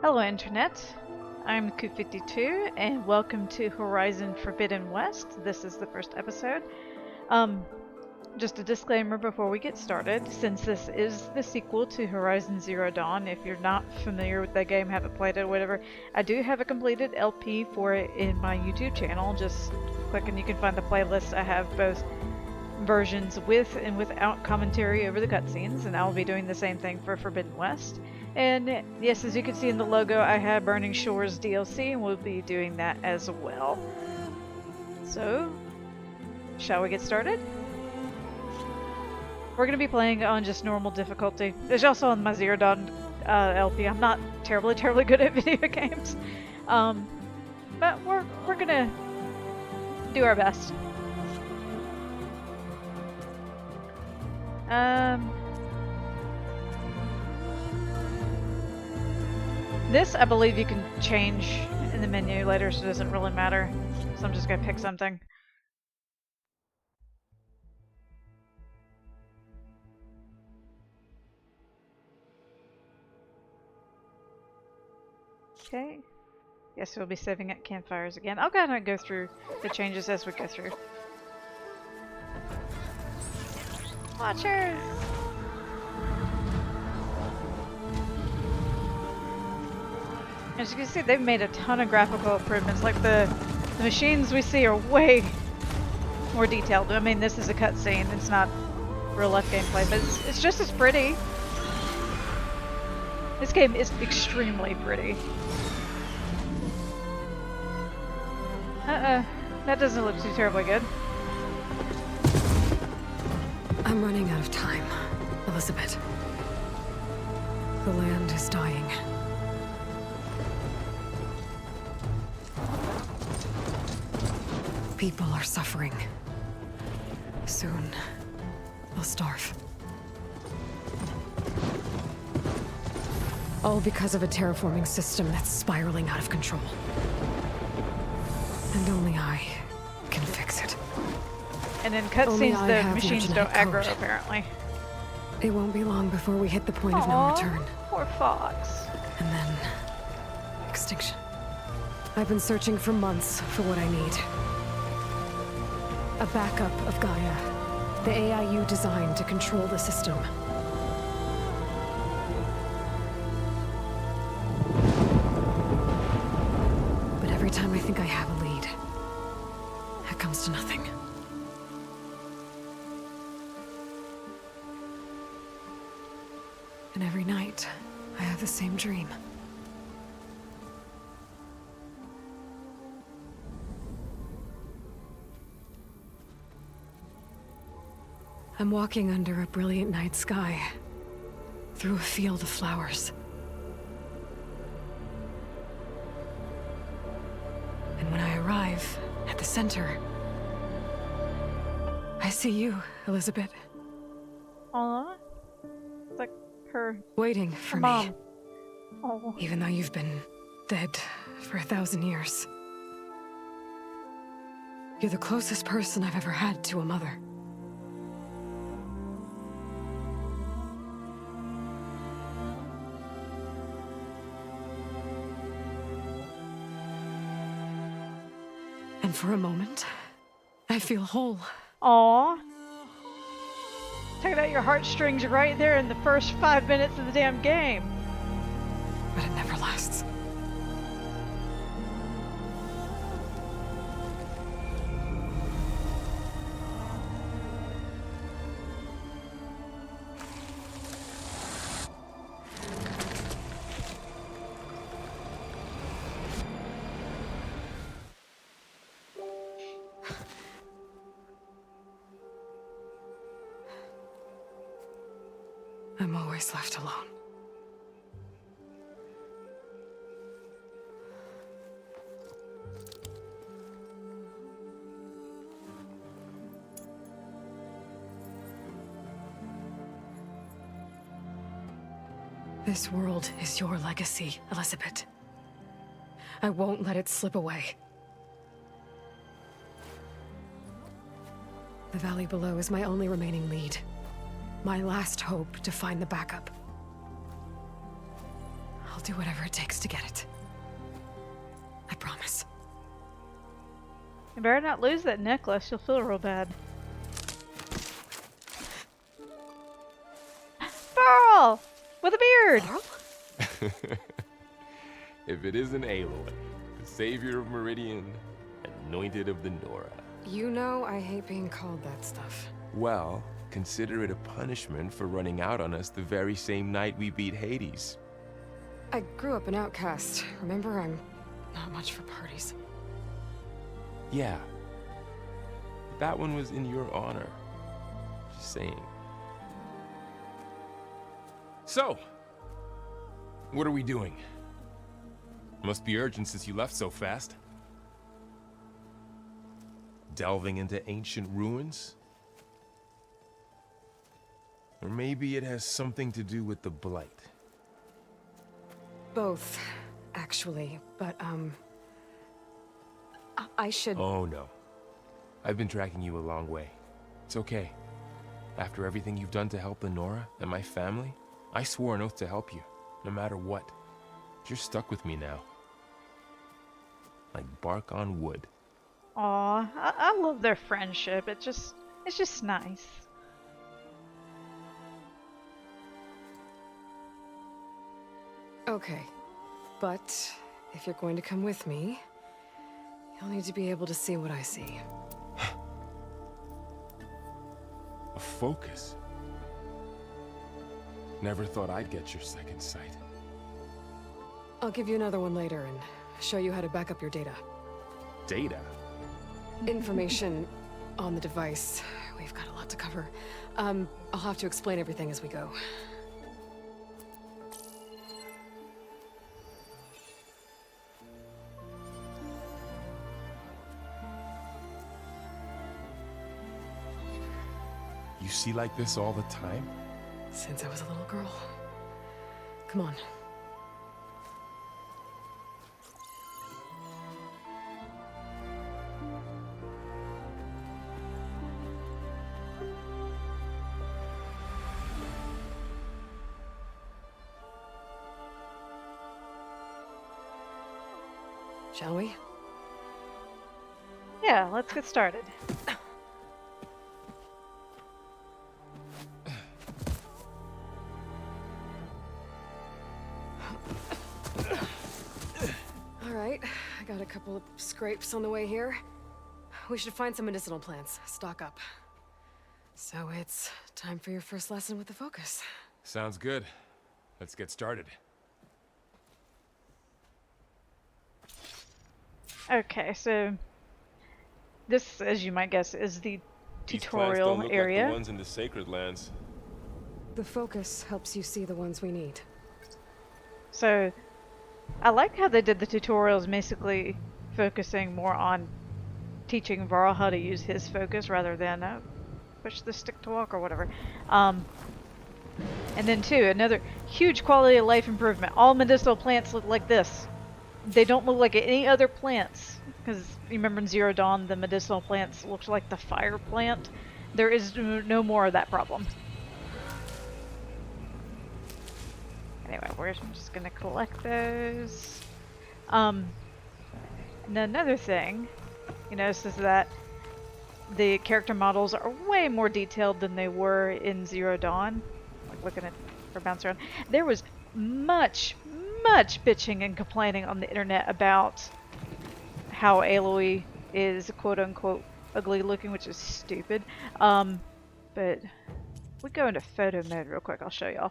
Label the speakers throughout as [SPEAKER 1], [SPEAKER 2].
[SPEAKER 1] Hello Internet, I'm Ku52 and welcome to Horizon Forbidden West. This is the first episode. Just a disclaimer before we get started, since this is the sequel to Horizon Zero Dawn, if you're not familiar with that game, haven't played it, whatever, I do have a completed LP for it in my YouTube channel. Just click and you can find the playlist. I have both versions with and without commentary over the cutscenes, and I'll be doing the same thing for Forbidden West. And yes, as you can see in the logo, I have Burning Shores DLC, and we'll be doing that as well. So, shall we get started? We're going to be playing on just normal difficulty. There's also on my Zero Dawn LP. I'm not terribly good at video games, but we're going to do our best. This, I believe you can change in the menu later, so it doesn't really matter. So I'm just gonna pick something. Okay. Yes, we'll be saving at campfires again. I'll go ahead and go through the changes as we go through. Watchers! As you can see, they've made a ton of graphical improvements. Like the machines we see are way more detailed. I mean, this is a cutscene. It's not real life gameplay, but it's just as pretty. This game is extremely pretty. That doesn't look too terribly good.
[SPEAKER 2] I'm running out of time, Elizabeth. The land is dying. People are suffering. Soon, they'll starve. All because of a terraforming system that's spiraling out of control. And only I can fix it.
[SPEAKER 1] And in cutscenes, the machines don't aggro, apparently.
[SPEAKER 2] It won't be long before we hit the point of no return.
[SPEAKER 1] Poor Fox.
[SPEAKER 2] And then... extinction. I've been searching for months for what I need. A backup of Gaia. The AIU designed to control the system. But every time I think I have a lead, it comes to nothing. And every night, I have the same dream. I'm walking under a brilliant night sky, through a field of flowers. And when I arrive at the center, I see you, Elizabeth.
[SPEAKER 1] Aww. It's like her
[SPEAKER 2] waiting for
[SPEAKER 1] mom.
[SPEAKER 2] me.
[SPEAKER 1] Oh.
[SPEAKER 2] Even though you've been dead for 1,000 years. You're the closest person I've ever had to a mother. And for a moment, I feel whole.
[SPEAKER 1] Aww. Tugging out your heartstrings right there in the first 5 minutes of the damn game.
[SPEAKER 2] But it never lasts. I'm always left alone. This world is your legacy, Elizabeth. I won't let it slip away. The valley below is my only remaining lead. My last hope to find the backup. I'll I'll do whatever it takes to get it. I promise.
[SPEAKER 1] You better not lose that necklace, you'll feel real bad. Burl! With a beard!
[SPEAKER 2] Carl?
[SPEAKER 3] If it isn't Aloy, the savior of Meridian, anointed of the Nora.
[SPEAKER 2] You know I hate being called that stuff.
[SPEAKER 3] Well, consider it a punishment for running out on us the very same night we beat Hades.
[SPEAKER 2] I grew up an outcast. Remember, I'm not much for parties.
[SPEAKER 3] Yeah. That one was in your honor. Just saying. So, what are we doing? Must be urgent since you left so fast. Delving into ancient ruins? Or maybe it has something to do with the Blight.
[SPEAKER 2] Both, actually, but, I should...
[SPEAKER 3] Oh no. I've been tracking you a long way. It's okay. After everything you've done to help the Nora and my family, I swore an oath to help you, no matter what. You're stuck with me now. Like bark on wood.
[SPEAKER 1] Aw, I love their friendship. It's just nice.
[SPEAKER 2] Okay, but if you're going to come with me, you'll need to be able to see what I see.
[SPEAKER 3] A focus. Never thought I'd get your second sight.
[SPEAKER 2] I'll give you another one later and show you how to back up your data.
[SPEAKER 3] Data?
[SPEAKER 2] Information on the device. We've got a lot to cover. I'll have to explain everything as we go.
[SPEAKER 3] You see like this all the time?
[SPEAKER 2] Since I was a little girl. Come on. Shall we?
[SPEAKER 1] Yeah, let's get started.
[SPEAKER 2] Alright, I got a couple of scrapes on the way here. We should find some medicinal plants, stock up. So it's time for your first lesson with the focus.
[SPEAKER 3] Sounds good. Let's get started.
[SPEAKER 1] Okay, so this, as you might guess, is the
[SPEAKER 3] These plants
[SPEAKER 1] tutorial
[SPEAKER 3] don't look
[SPEAKER 1] area.
[SPEAKER 3] like the ones in the Sacred Lands.
[SPEAKER 2] The focus helps you see the ones we need.
[SPEAKER 1] So I like how they did the tutorials basically focusing more on teaching Varl how to use his focus rather than push the stick to walk or whatever. And then too, another huge quality of life improvement. All medicinal plants look like this. They don't look like any other plants. Because you remember in Zero Dawn, the medicinal plants looked like the fire plant. There is no more of that problem. Anyway, we're just gonna collect those. And another thing you notice is that the character models are way more detailed than they were in Zero Dawn. Like looking at her bounce around. There was much bitching and complaining on the internet about how Aloy is quote-unquote ugly looking, which is stupid. But we go into photo mode real quick. I'll show y'all.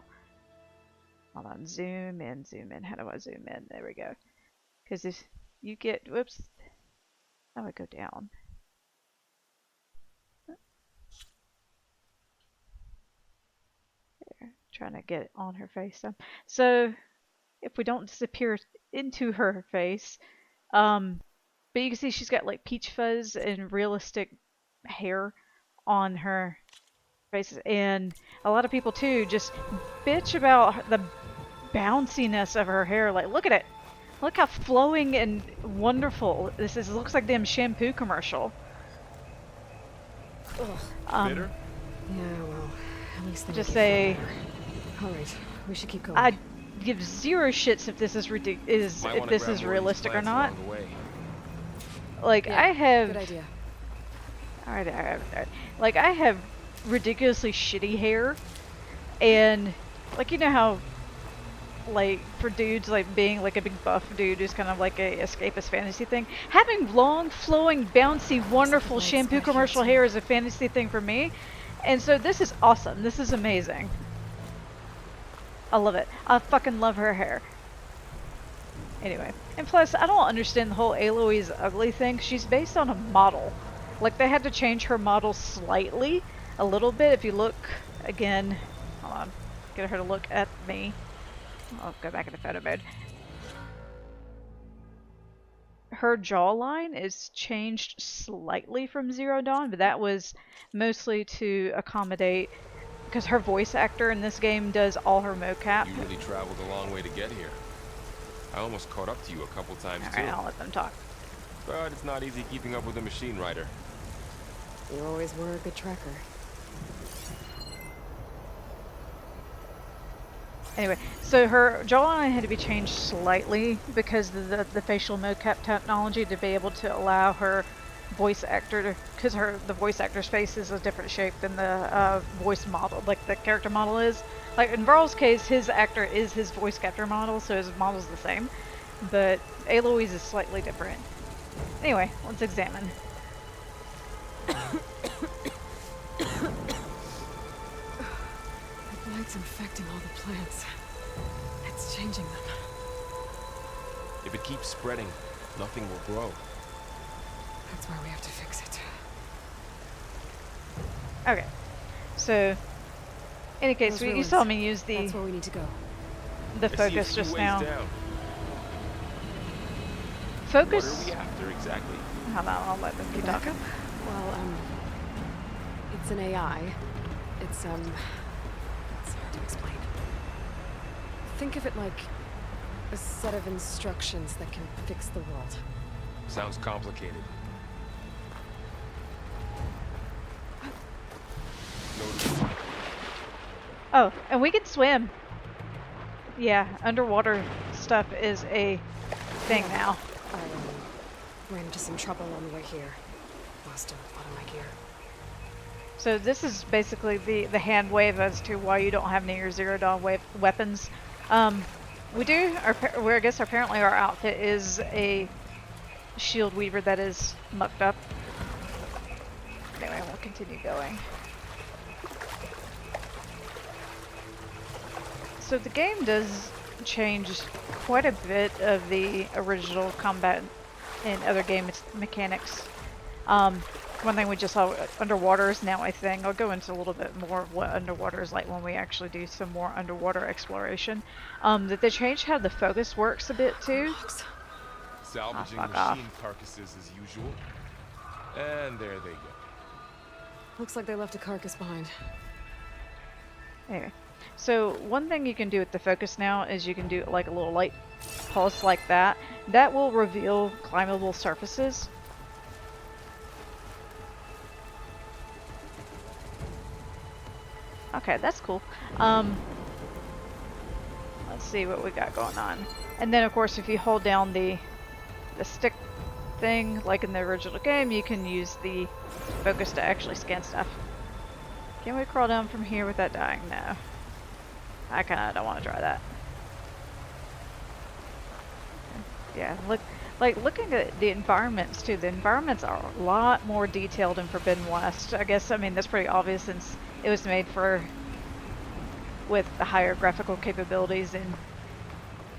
[SPEAKER 1] Hold on, zoom in, zoom in. How do I zoom in? There we go. Because if you get, whoops, how do I go down? There, trying to get on her face. So if we don't disappear into her face, but you can see she's got like peach fuzz and realistic hair on her face, and a lot of people too just bitch about the bounciness of her hair. Like, look at it. Look how flowing and wonderful this is. It looks like them shampoo commercial.
[SPEAKER 3] Bitter?
[SPEAKER 2] Yeah, well, at least they
[SPEAKER 1] Just
[SPEAKER 2] make it
[SPEAKER 1] say,
[SPEAKER 2] feel better. All right, we should keep going.
[SPEAKER 1] I give zero shits if this is
[SPEAKER 3] Might
[SPEAKER 1] if
[SPEAKER 3] wanna
[SPEAKER 1] this
[SPEAKER 3] grab
[SPEAKER 1] is
[SPEAKER 3] more of these
[SPEAKER 1] realistic or
[SPEAKER 3] plants
[SPEAKER 1] not.
[SPEAKER 3] along the way.
[SPEAKER 1] Like
[SPEAKER 2] Yeah,
[SPEAKER 1] I have,
[SPEAKER 2] good idea.
[SPEAKER 1] alright. Like I have ridiculously shitty hair, and like you know how, like for dudes like being like a big buff dude is kind of like a escapist fantasy thing. Having long, flowing, bouncy, wonderful
[SPEAKER 2] lights
[SPEAKER 1] shampoo
[SPEAKER 2] back here,
[SPEAKER 1] commercial
[SPEAKER 2] too.
[SPEAKER 1] hair is a fantasy thing for me, and so this is awesome. This is amazing. I love it. I fucking love her hair. Anyway, and plus, I don't understand the whole Aloy's ugly thing. She's based on a model. Like, they had to change her model slightly, a little bit. If you look, again, hold on, get her to look at me. I'll go back into photo mode. Her jawline is changed slightly from Zero Dawn, but that was mostly to accommodate, because her voice actor in this game does all her mocap.
[SPEAKER 3] You really traveled a long way to get here. I almost caught up to you a couple times too.
[SPEAKER 1] Alright, I'll let them talk.
[SPEAKER 3] But it's not easy keeping up with a machine rider.
[SPEAKER 2] You always were a good tracker.
[SPEAKER 1] Anyway, so her jawline had to be changed slightly because of the facial mocap technology to be able to allow her voice actor to, because the voice actor's face is a different shape than the voice model, like the character model is. Like in Varl's case, his actor is his voice capture model, so his model's the same, but Aloy's is slightly different. Anyway, let's examine.
[SPEAKER 2] That light's infecting all the plants. It's changing them.
[SPEAKER 3] If it keeps spreading, nothing will grow.
[SPEAKER 2] That's why we have to fix it.
[SPEAKER 1] Okay, so in any case,
[SPEAKER 2] Those
[SPEAKER 1] you
[SPEAKER 2] ruins.
[SPEAKER 1] saw me use
[SPEAKER 2] That's where we need to go.
[SPEAKER 1] the
[SPEAKER 3] I see a
[SPEAKER 1] focus
[SPEAKER 3] few
[SPEAKER 1] just
[SPEAKER 3] ways
[SPEAKER 1] now.
[SPEAKER 3] down.
[SPEAKER 1] Focus.
[SPEAKER 3] What are we after exactly?
[SPEAKER 1] Hold on, I'll let them keep talking.
[SPEAKER 2] Well, it's an AI. It's hard to explain. Think of it like a set of instructions that can fix the world.
[SPEAKER 3] Sounds complicated. Notice.
[SPEAKER 1] Oh, and we can swim. Yeah, underwater stuff is a thing now.
[SPEAKER 2] I ran into some trouble on the way here. Lost a lot of my gear.
[SPEAKER 1] So this is basically the hand wave as to why you don't have any of your Zero Dawn weapons. We do, I guess apparently our outfit is a shield weaver that is mucked up. Anyway, we'll continue going. So the game does change quite a bit of the original combat and other game mechanics. One thing we just saw, underwater is now a thing. I'll go into a little bit more of what underwater is like when we actually do some more underwater exploration. That they changed how the focus works a bit too.
[SPEAKER 3] Salvaging
[SPEAKER 1] fuck
[SPEAKER 3] machine
[SPEAKER 1] off.
[SPEAKER 3] carcasses as usual. And there they go.
[SPEAKER 2] Looks like they left a carcass behind.
[SPEAKER 1] Anyway, so one thing you can do with the focus now is you can do like a little light pulse like that. That will reveal climbable surfaces. Okay, that's cool. Let's see what we got going on. And then of course if you hold down the stick thing, like in the original game, you can use the focus to actually scan stuff. Can we crawl down from here without dying? No. I kinda don't want to try that. Yeah, looking at the environments too, the environments are a lot more detailed in Forbidden West. I guess, I mean, that's pretty obvious since it was made with the higher graphical capabilities, and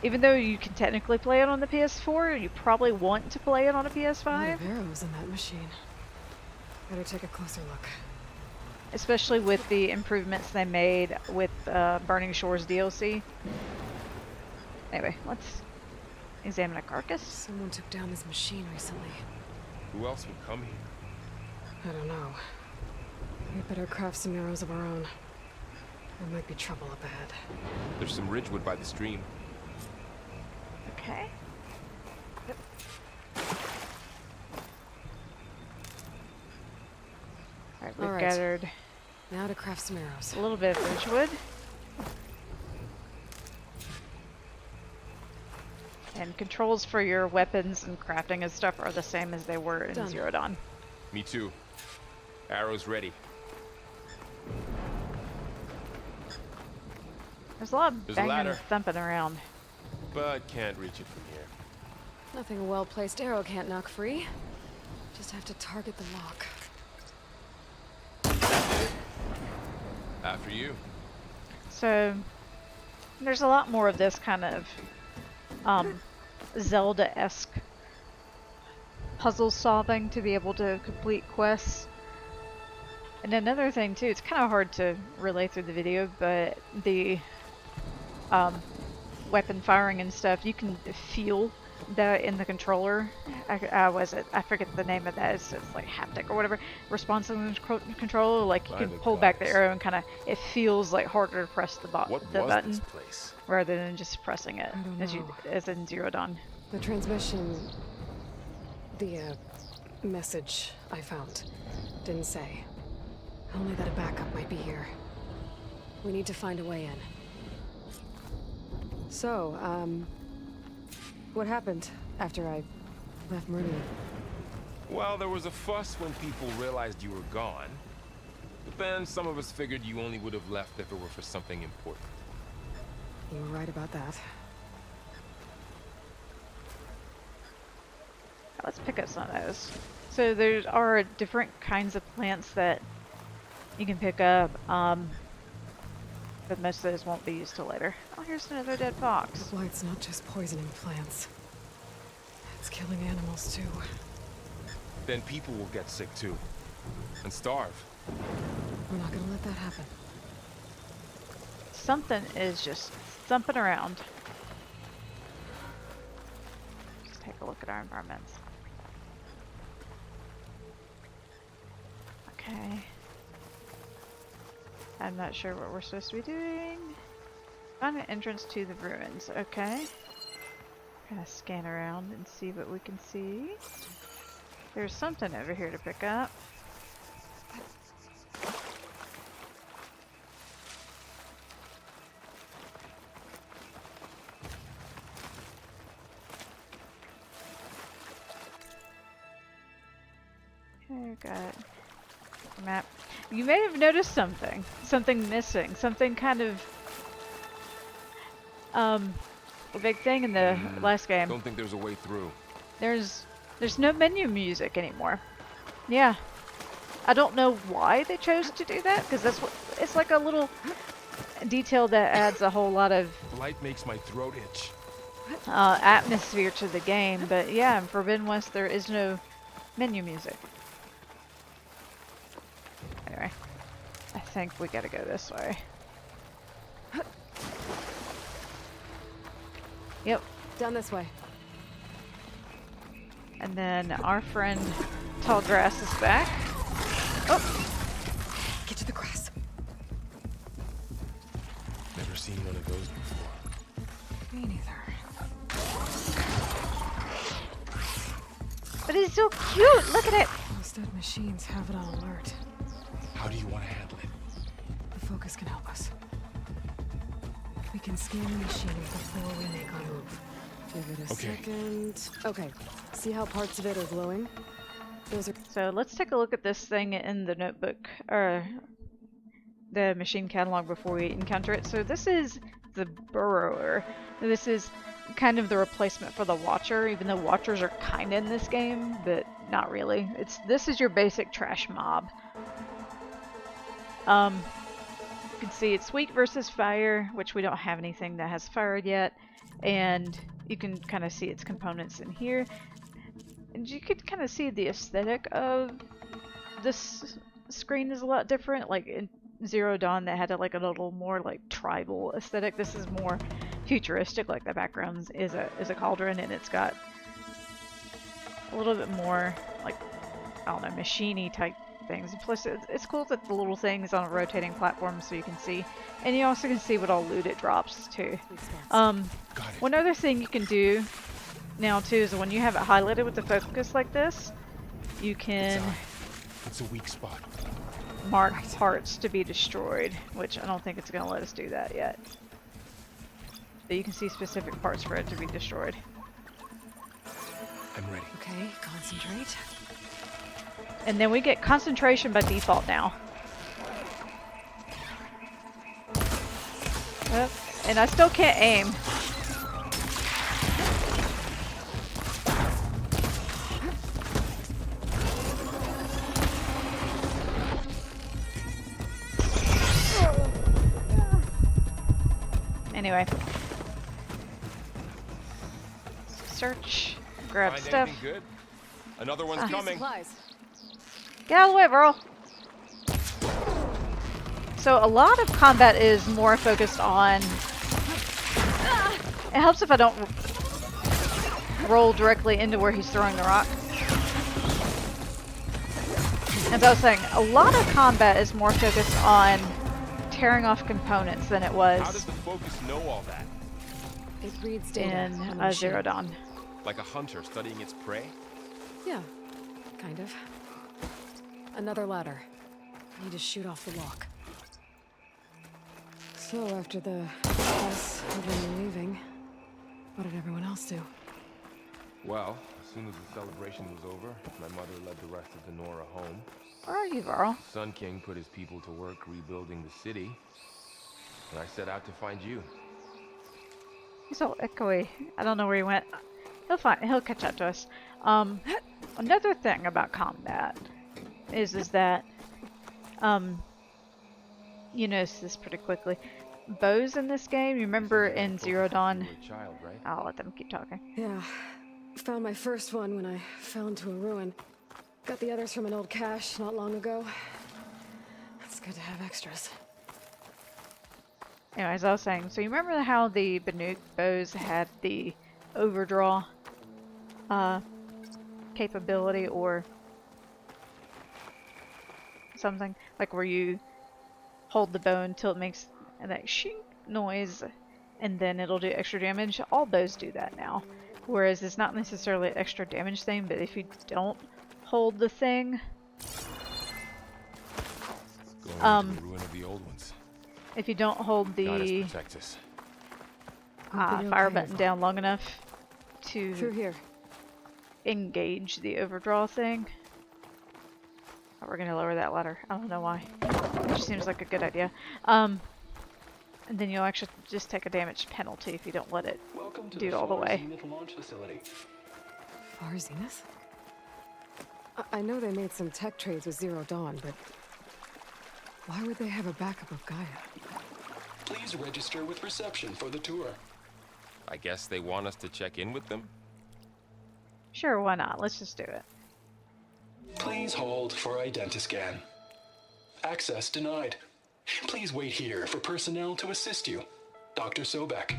[SPEAKER 1] even though you can technically play it on the PS4, you probably want to play it on a
[SPEAKER 2] A lot
[SPEAKER 1] PS5.
[SPEAKER 2] of arrows in that machine. Better take a closer look.
[SPEAKER 1] Especially with the improvements they made with Burning Shores DLC. Anyway, let's examine a carcass.
[SPEAKER 2] Someone took down this machine recently.
[SPEAKER 3] Who else would come here?
[SPEAKER 2] I don't know. We better craft some arrows of our own. There might be trouble up ahead.
[SPEAKER 3] There's some ridgewood by the stream.
[SPEAKER 1] Okay. Alright, we've
[SPEAKER 2] Alright.
[SPEAKER 1] gathered
[SPEAKER 2] Now to craft some arrows.
[SPEAKER 1] a little bit of ridgewood. And controls for your weapons and crafting and stuff are the same as they were in
[SPEAKER 2] Done.
[SPEAKER 1] Zero Dawn.
[SPEAKER 3] Me too. Arrows ready.
[SPEAKER 1] There's a lot of
[SPEAKER 3] There's a
[SPEAKER 1] banging and
[SPEAKER 3] ladder.
[SPEAKER 1] thumping around.
[SPEAKER 3] But can't reach it from here.
[SPEAKER 2] Nothing a well-placed arrow can't knock free. Just have to target the lock.
[SPEAKER 3] After you.
[SPEAKER 1] So there's a lot more of this kind of Zelda-esque puzzle solving to be able to complete quests. And another thing too, it's kind of hard to relay through the video, but the weapon firing and stuff, you can feel that in the controller. I forget the name of that. It's like haptic or whatever. Responsive controller, like you
[SPEAKER 3] By
[SPEAKER 1] can
[SPEAKER 3] the
[SPEAKER 1] pull back the
[SPEAKER 3] gods.
[SPEAKER 1] arrow and kind of, it feels like harder to press the,
[SPEAKER 3] What was
[SPEAKER 1] button
[SPEAKER 3] this place?
[SPEAKER 1] rather than just pressing it,
[SPEAKER 2] I don't
[SPEAKER 1] as
[SPEAKER 2] know.
[SPEAKER 1] as in Zero Dawn.
[SPEAKER 2] The transmission... The, message I found didn't say. Only that a backup might be here. We need to find a way in. So, what happened after I left Meridian?
[SPEAKER 3] Well, there was a fuss when people realized you were gone. But then some of us figured you only would have left if it were for something important.
[SPEAKER 2] You were right about that.
[SPEAKER 1] Let's pick up some of those. So there are different kinds of plants that you can pick up, but most of those won't be used till later. Oh, here's another dead fox.
[SPEAKER 2] The blight's not just poisoning plants. It's killing animals too.
[SPEAKER 3] Then people will get sick too. And starve.
[SPEAKER 2] We're not gonna let that happen.
[SPEAKER 1] Something is just thumping around. Let's take a look at our environments. Okay. I'm not sure what we're supposed to be doing. Find an entrance to the ruins. Okay. Gonna scan around and see what we can see. There's something over here to pick up. Okay, got a map. You may have noticed something. Something missing. Something kind of a big thing in the last game.
[SPEAKER 3] Don't think there's a way through.
[SPEAKER 1] There's no menu music anymore. Yeah. I don't know why they chose to do that, because that's what it's like, a little detail that adds a whole lot of
[SPEAKER 3] Light makes my throat itch.
[SPEAKER 1] atmosphere to the game. But yeah, in Forbidden West there is no menu music. Anyway, I think we gotta go this way. Yep.
[SPEAKER 2] Down this way.
[SPEAKER 1] And then our friend Tall Grass is back. Oh,
[SPEAKER 2] Get to the grass.
[SPEAKER 3] Never seen one of those before.
[SPEAKER 2] Me neither.
[SPEAKER 1] but he's so cute. Look at it.
[SPEAKER 2] Those dead machines have it on alert.
[SPEAKER 3] How do you want to handle it?
[SPEAKER 2] The focus can help us. We can scan the machine before we make our move. Give it a
[SPEAKER 3] Okay.
[SPEAKER 2] second. Okay. See how parts of it are glowing? Those are...
[SPEAKER 1] So let's take a look at this thing in the notebook, or the machine catalog, before we encounter it. So this is the Burrower. This is kind of the replacement for the Watcher, even though Watchers are kind of in this game, but not really. This is your basic trash mob. You can see it's weak versus fire, which we don't have anything that has fire yet, and you can kind of see its components in here. And you could kind of see the aesthetic of this screen is a lot different. Like in Zero Dawn, that had a little more like tribal aesthetic. This is more futuristic. Like the background is a cauldron, and it's got a little bit more like, I don't know, machine-y type things. Plus, it's cool that the little things on a rotating platform, so you can see, and you also can see what all loot it drops too.
[SPEAKER 3] Got it.
[SPEAKER 1] One other thing you can do now too is when you have it highlighted with the focus like this, you can
[SPEAKER 3] It's a weak spot.
[SPEAKER 1] mark parts to be destroyed, which I don't think it's going to let us do that yet. But you can see specific parts for it to be destroyed.
[SPEAKER 3] I'm ready.
[SPEAKER 2] Okay, concentrate.
[SPEAKER 1] And then we get concentration by default now. Yep. And I still can't aim. Anyway. Search. Grab
[SPEAKER 3] Find
[SPEAKER 1] stuff.
[SPEAKER 3] anything good? Another one's
[SPEAKER 2] Need
[SPEAKER 3] coming.
[SPEAKER 2] supplies.
[SPEAKER 1] Get out of the way, Burl. So a lot of combat is more focused on... It helps if I don't roll directly into where he's throwing the rock. As I was saying, a lot of combat is more focused on tearing off components than it was
[SPEAKER 3] How does the focus know all that?
[SPEAKER 2] It reads data
[SPEAKER 1] in
[SPEAKER 2] on the machine.
[SPEAKER 1] Zero Dawn.
[SPEAKER 3] Like a hunter studying its prey?
[SPEAKER 2] Yeah, kind of. Another ladder. I need to shoot off the lock. So after the press and then leaving, what did everyone else do?
[SPEAKER 3] Well, as soon as the celebration was over, my mother led the rest of the Nora home.
[SPEAKER 1] Where are you, Varl?
[SPEAKER 3] Sun King put his people to work rebuilding the city, and I set out to find you.
[SPEAKER 1] He's all echoey. I don't know where he went. He'll catch up to us. Another thing about combat is that you notice this pretty quickly. Bows in this game, you remember in Zero Dawn?
[SPEAKER 3] You were a child, right?
[SPEAKER 1] I'll let them keep talking.
[SPEAKER 2] Yeah, found my first one when I fell into a ruin. Got the others from an old cache not long ago. It's good to have extras.
[SPEAKER 1] Anyway, as I was saying, so you remember how the Banuk bows had the overdraw capability or something? Like where you hold the bow until it makes that shing noise and then it'll do extra damage. All bows do that now. Whereas it's not necessarily an extra damage thing, but if you don't hold the thing,
[SPEAKER 3] Going into the ruin of the old ones.
[SPEAKER 1] if you don't hold
[SPEAKER 3] Goddess
[SPEAKER 1] the
[SPEAKER 3] protect us.
[SPEAKER 1] fire
[SPEAKER 2] okay,
[SPEAKER 1] button down long enough
[SPEAKER 2] Through
[SPEAKER 1] to
[SPEAKER 2] here.
[SPEAKER 1] engage the overdraw thing. Oh, we're gonna lower that ladder. I don't know why. It just seems like a good idea. And then you'll actually just take a damage penalty if you don't let it
[SPEAKER 4] Welcome to
[SPEAKER 1] do it
[SPEAKER 4] the
[SPEAKER 1] all the
[SPEAKER 4] Far
[SPEAKER 1] way.
[SPEAKER 4] Zenith launch facility.
[SPEAKER 2] Far Zenith? I know they made some tech trades with Zero Dawn, but why would they have a backup of Gaia?
[SPEAKER 4] Please register with reception for the tour.
[SPEAKER 3] I guess they want us to check in with them.
[SPEAKER 1] Sure, why not? Let's just do it.
[SPEAKER 4] Please hold for identiscan. Access denied. Please wait here for personnel to assist you. Dr. Sobek.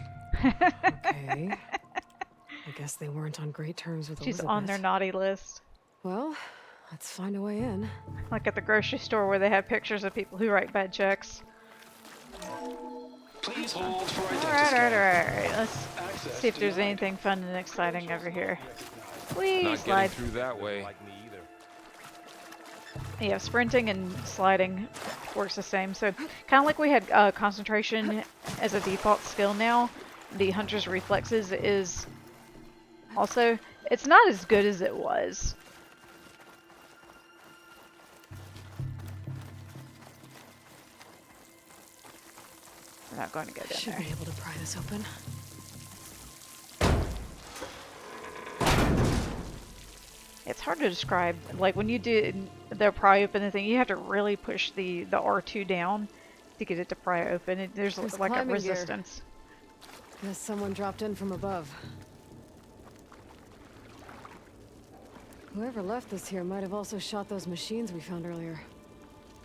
[SPEAKER 2] Okay. I guess they weren't on great terms with
[SPEAKER 1] She's
[SPEAKER 2] Elizabeth.
[SPEAKER 1] on their naughty list.
[SPEAKER 2] Well, let's find a way in.
[SPEAKER 1] Like at the grocery store where they have pictures of people who write bad checks.
[SPEAKER 4] Please hold for
[SPEAKER 1] Alright,
[SPEAKER 4] identiscan.
[SPEAKER 1] alright. Let's
[SPEAKER 4] Access
[SPEAKER 1] see if there's
[SPEAKER 4] denied.
[SPEAKER 1] anything fun and exciting over here. Whee,
[SPEAKER 3] Not
[SPEAKER 1] slide.
[SPEAKER 3] getting through that way. Like me either.
[SPEAKER 1] Yeah, sprinting and sliding works the same. So, kind of like we had concentration as a default skill now, the Hunter's Reflexes is also, it's not as good as it was. We're not going to go down
[SPEAKER 2] Should
[SPEAKER 1] there.
[SPEAKER 2] be able to pry this open.
[SPEAKER 1] It's hard to describe. Like when you do the pry open the thing, you have to really push the R2 down to get it to pry open. There's
[SPEAKER 2] There's
[SPEAKER 1] like a
[SPEAKER 2] climbing gear.
[SPEAKER 1] resistance.
[SPEAKER 2] Guess someone dropped in from above. Whoever left this here might have also shot those machines we found earlier.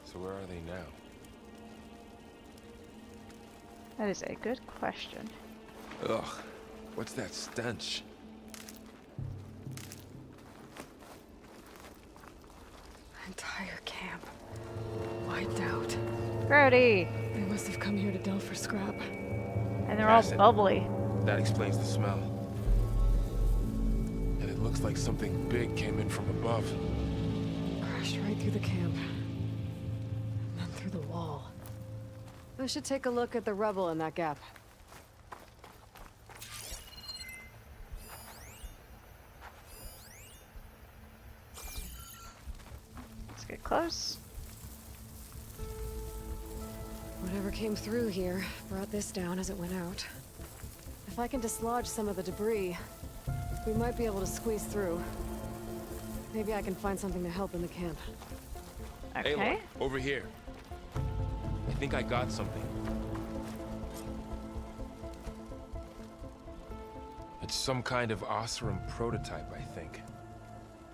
[SPEAKER 3] So where are they now?
[SPEAKER 1] That is a good question.
[SPEAKER 3] Ugh. What's that stench?
[SPEAKER 2] Entire camp. Wiped out.
[SPEAKER 1] Grody!
[SPEAKER 2] They must have come here to delve for scrap.
[SPEAKER 1] And they're all
[SPEAKER 3] Acid.
[SPEAKER 1] bubbly.
[SPEAKER 3] That explains the smell. And it looks like something big came in from above.
[SPEAKER 2] Crashed right through the camp. And then through the wall. I should take a look at the rubble in that gap.
[SPEAKER 1] close.
[SPEAKER 2] Whatever came through here brought this down as it went out. If I can dislodge some of the debris, we might be able to squeeze through. Maybe I can find something to help in the camp.
[SPEAKER 1] Okay.
[SPEAKER 3] Aloy, over here. I think I got something. It's some kind of Oseram prototype, I think.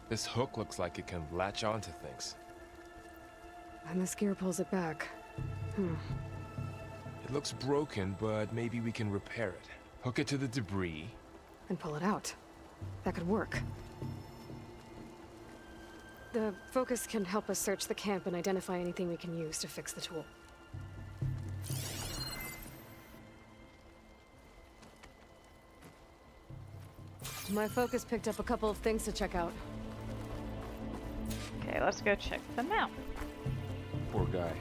[SPEAKER 3] This hook looks like it can latch onto things.
[SPEAKER 2] And this gear pulls it back.
[SPEAKER 3] It looks broken, but maybe we can repair it. Hook it to the debris.
[SPEAKER 2] And pull it out. That could work. The focus can help us search the camp and identify anything we can use to fix the tool. My focus picked up a couple of things to check out.
[SPEAKER 1] Okay, let's go check them out.
[SPEAKER 3] Poor guy.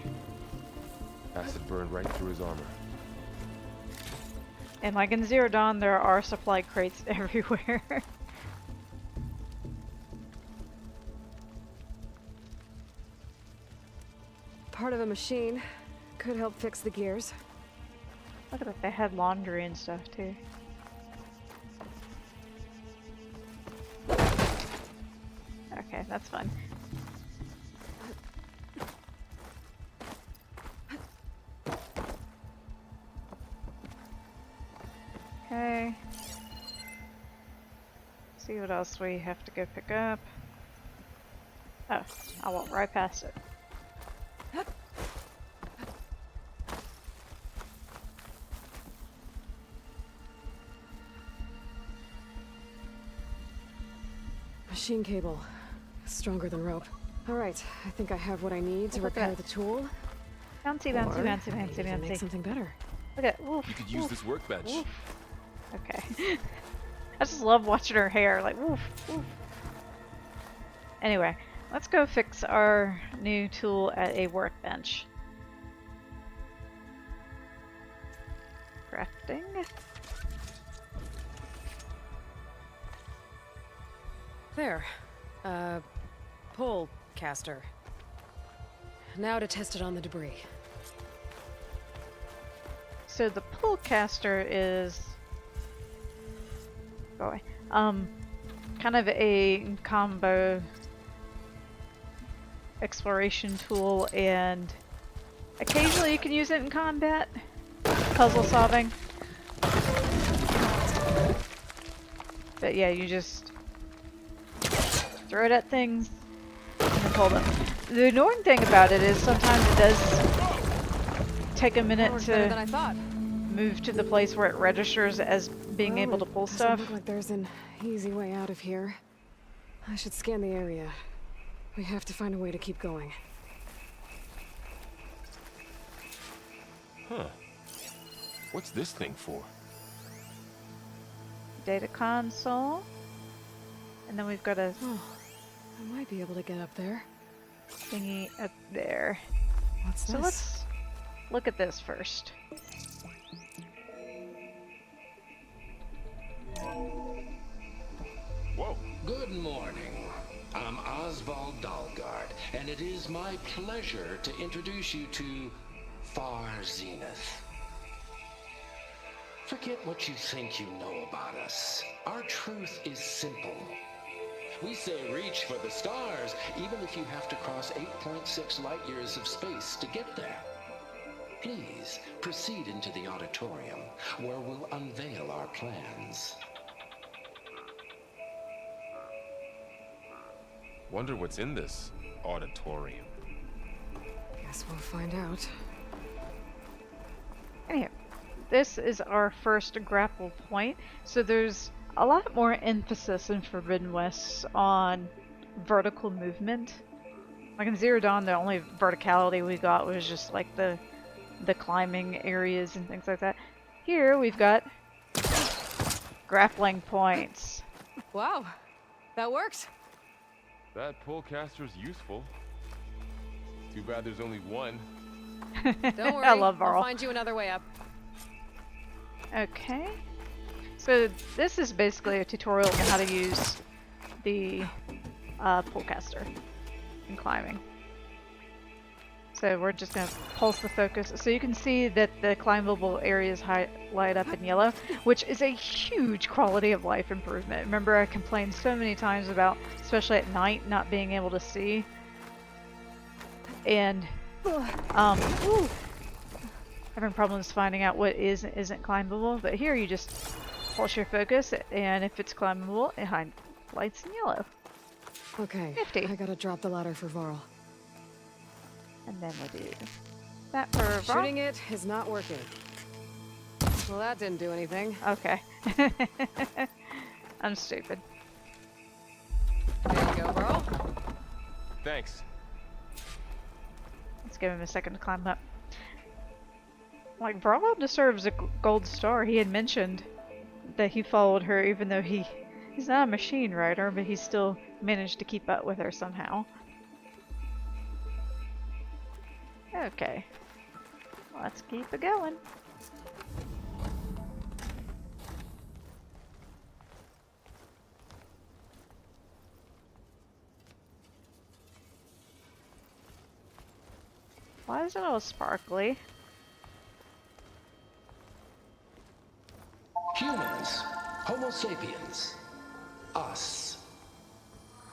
[SPEAKER 3] Acid burned right through his armor.
[SPEAKER 1] And like in Zero Dawn, there are supply crates everywhere.
[SPEAKER 2] Part of a machine. Could help fix the gears.
[SPEAKER 1] Look at that, they had laundry and stuff too. Okay, that's fun. Okay. See what else we have to go pick up. Oh, I walked right past it.
[SPEAKER 2] Machine cable. Stronger than rope. Alright, I think I have what I need to
[SPEAKER 1] Look at
[SPEAKER 2] repair
[SPEAKER 1] that.
[SPEAKER 2] the tool.
[SPEAKER 1] Bouncy, bouncy,
[SPEAKER 2] Or
[SPEAKER 1] bouncy,
[SPEAKER 2] maybe
[SPEAKER 1] bouncy,
[SPEAKER 2] even make
[SPEAKER 1] bouncy.
[SPEAKER 2] something better.
[SPEAKER 1] Look at woof.
[SPEAKER 3] You could use
[SPEAKER 1] woof,
[SPEAKER 3] this workbench.
[SPEAKER 1] woof. Okay. I just love watching her hair, like woof, woof. Anyway, let's go fix our new tool at a workbench. Crafting.
[SPEAKER 2] There. Pull caster. Now to test it on the debris.
[SPEAKER 1] So the pull caster is go away. Kind of a combo exploration tool, and occasionally you can use it in combat, puzzle solving. But yeah, you just throw it at things and then pull them. The annoying thing about it is sometimes it does take a minute
[SPEAKER 2] Worked better
[SPEAKER 1] to
[SPEAKER 2] than I thought.
[SPEAKER 1] move to the place where it registers as being
[SPEAKER 2] Well,
[SPEAKER 1] able to
[SPEAKER 2] it
[SPEAKER 1] pull
[SPEAKER 2] doesn't
[SPEAKER 1] stuff.
[SPEAKER 2] Look like there's an easy way out of here. I should scan the area. We have to find a way to keep going.
[SPEAKER 3] Huh. What's this thing for?
[SPEAKER 1] Data console. And then we've got a
[SPEAKER 2] Oh, I might be able to get up there.
[SPEAKER 1] thingy up there.
[SPEAKER 2] What's
[SPEAKER 1] So
[SPEAKER 2] this?
[SPEAKER 1] let's look at this first.
[SPEAKER 3] Whoa.
[SPEAKER 4] Good morning. I'm Oswald Dalgard, and it is my pleasure to introduce you to Far Zenith. Forget what you think you know about us. Our truth is simple. We say reach for the stars, even if you have to cross 8.6 light years of space to get there. Please proceed into the auditorium, where we'll unveil our plans.
[SPEAKER 3] Wonder what's in this auditorium.
[SPEAKER 2] Guess we'll find out.
[SPEAKER 1] Anyhow, this is our first grapple point. So there's a lot more emphasis in Forbidden West on vertical movement. Like in Zero Dawn, the only verticality we got was just like the climbing areas and things like that. Here we've got grappling points.
[SPEAKER 2] Wow, that worked.
[SPEAKER 3] That pull caster's useful. Too bad there's only one.
[SPEAKER 2] Don't worry,
[SPEAKER 1] I love
[SPEAKER 2] I'll
[SPEAKER 1] Varl.
[SPEAKER 2] find you another way up.
[SPEAKER 1] Okay. So this is basically a tutorial on how to use the pull caster in climbing. So we're just going to pulse the focus. So you can see that the climbable areas light up in yellow, which is a huge quality of life improvement. Remember, I complained so many times about, especially at night, not being able to see. And having problems finding out what is and isn't climbable. But here you just pulse your focus, and if it's climbable, it highlights in yellow.
[SPEAKER 2] Okay,
[SPEAKER 1] 50.
[SPEAKER 2] I gotta drop the ladder for Varl.
[SPEAKER 1] And then we'll do that for Varl.
[SPEAKER 2] Shooting it is not working. Well, that didn't do anything.
[SPEAKER 1] Okay. I'm stupid.
[SPEAKER 2] There you go, Varl.
[SPEAKER 3] Thanks.
[SPEAKER 1] Let's give him a second to climb up. Like, Varl deserves a gold star. He had mentioned that he followed her even though he's not a machine rider, but he still managed to keep up with her somehow. Okay. Let's keep it going. Why is it all sparkly?
[SPEAKER 4] Humans, Homo sapiens, us.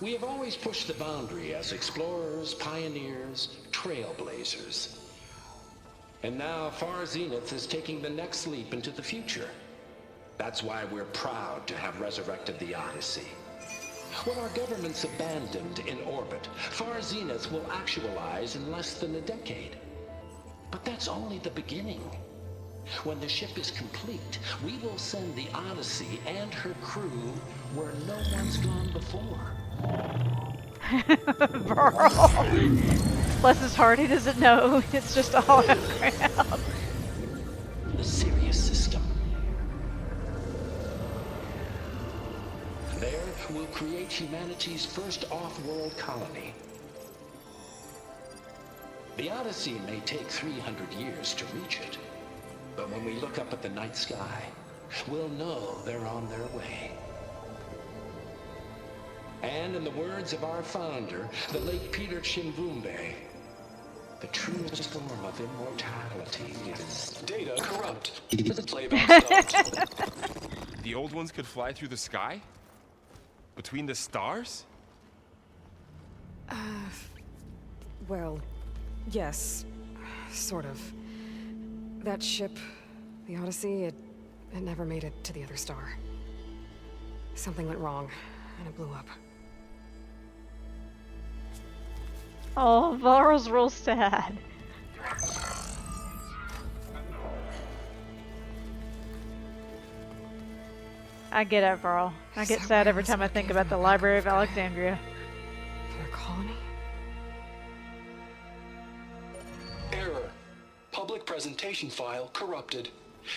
[SPEAKER 4] We have always pushed the boundary as explorers, pioneers, trailblazers. And now Far Zenith is taking the next leap into the future. That's why we're proud to have resurrected the Odyssey. What our governments abandoned in orbit, Far Zenith will actualize in less than a decade. But that's only the beginning. When the ship is complete, we will send the Odyssey and her crew where no one's gone before.
[SPEAKER 1] Varl. Bless his heart, he doesn't know. It's just a hologram.
[SPEAKER 4] The Sirius system. There, we'll create humanity's first off-world colony. The Odyssey may take 300 years to reach it. But when we look up at the night sky, we'll know they're on their way. And in the words of our founder, the late Peter Chimbumbe, the truest form of immortality is
[SPEAKER 5] data corrupt. Playback stopped.
[SPEAKER 3] The old ones could fly through the sky? Between the stars?
[SPEAKER 2] Well, yes. Sort of. That ship, the Odyssey, it never made it to the other star. Something went wrong, and it blew up.
[SPEAKER 1] Oh, Varl's real sad. I get it, Varl. I get sad every time I think about the Library of Alexandria.
[SPEAKER 2] Their colony?
[SPEAKER 5] Error. Public presentation file corrupted.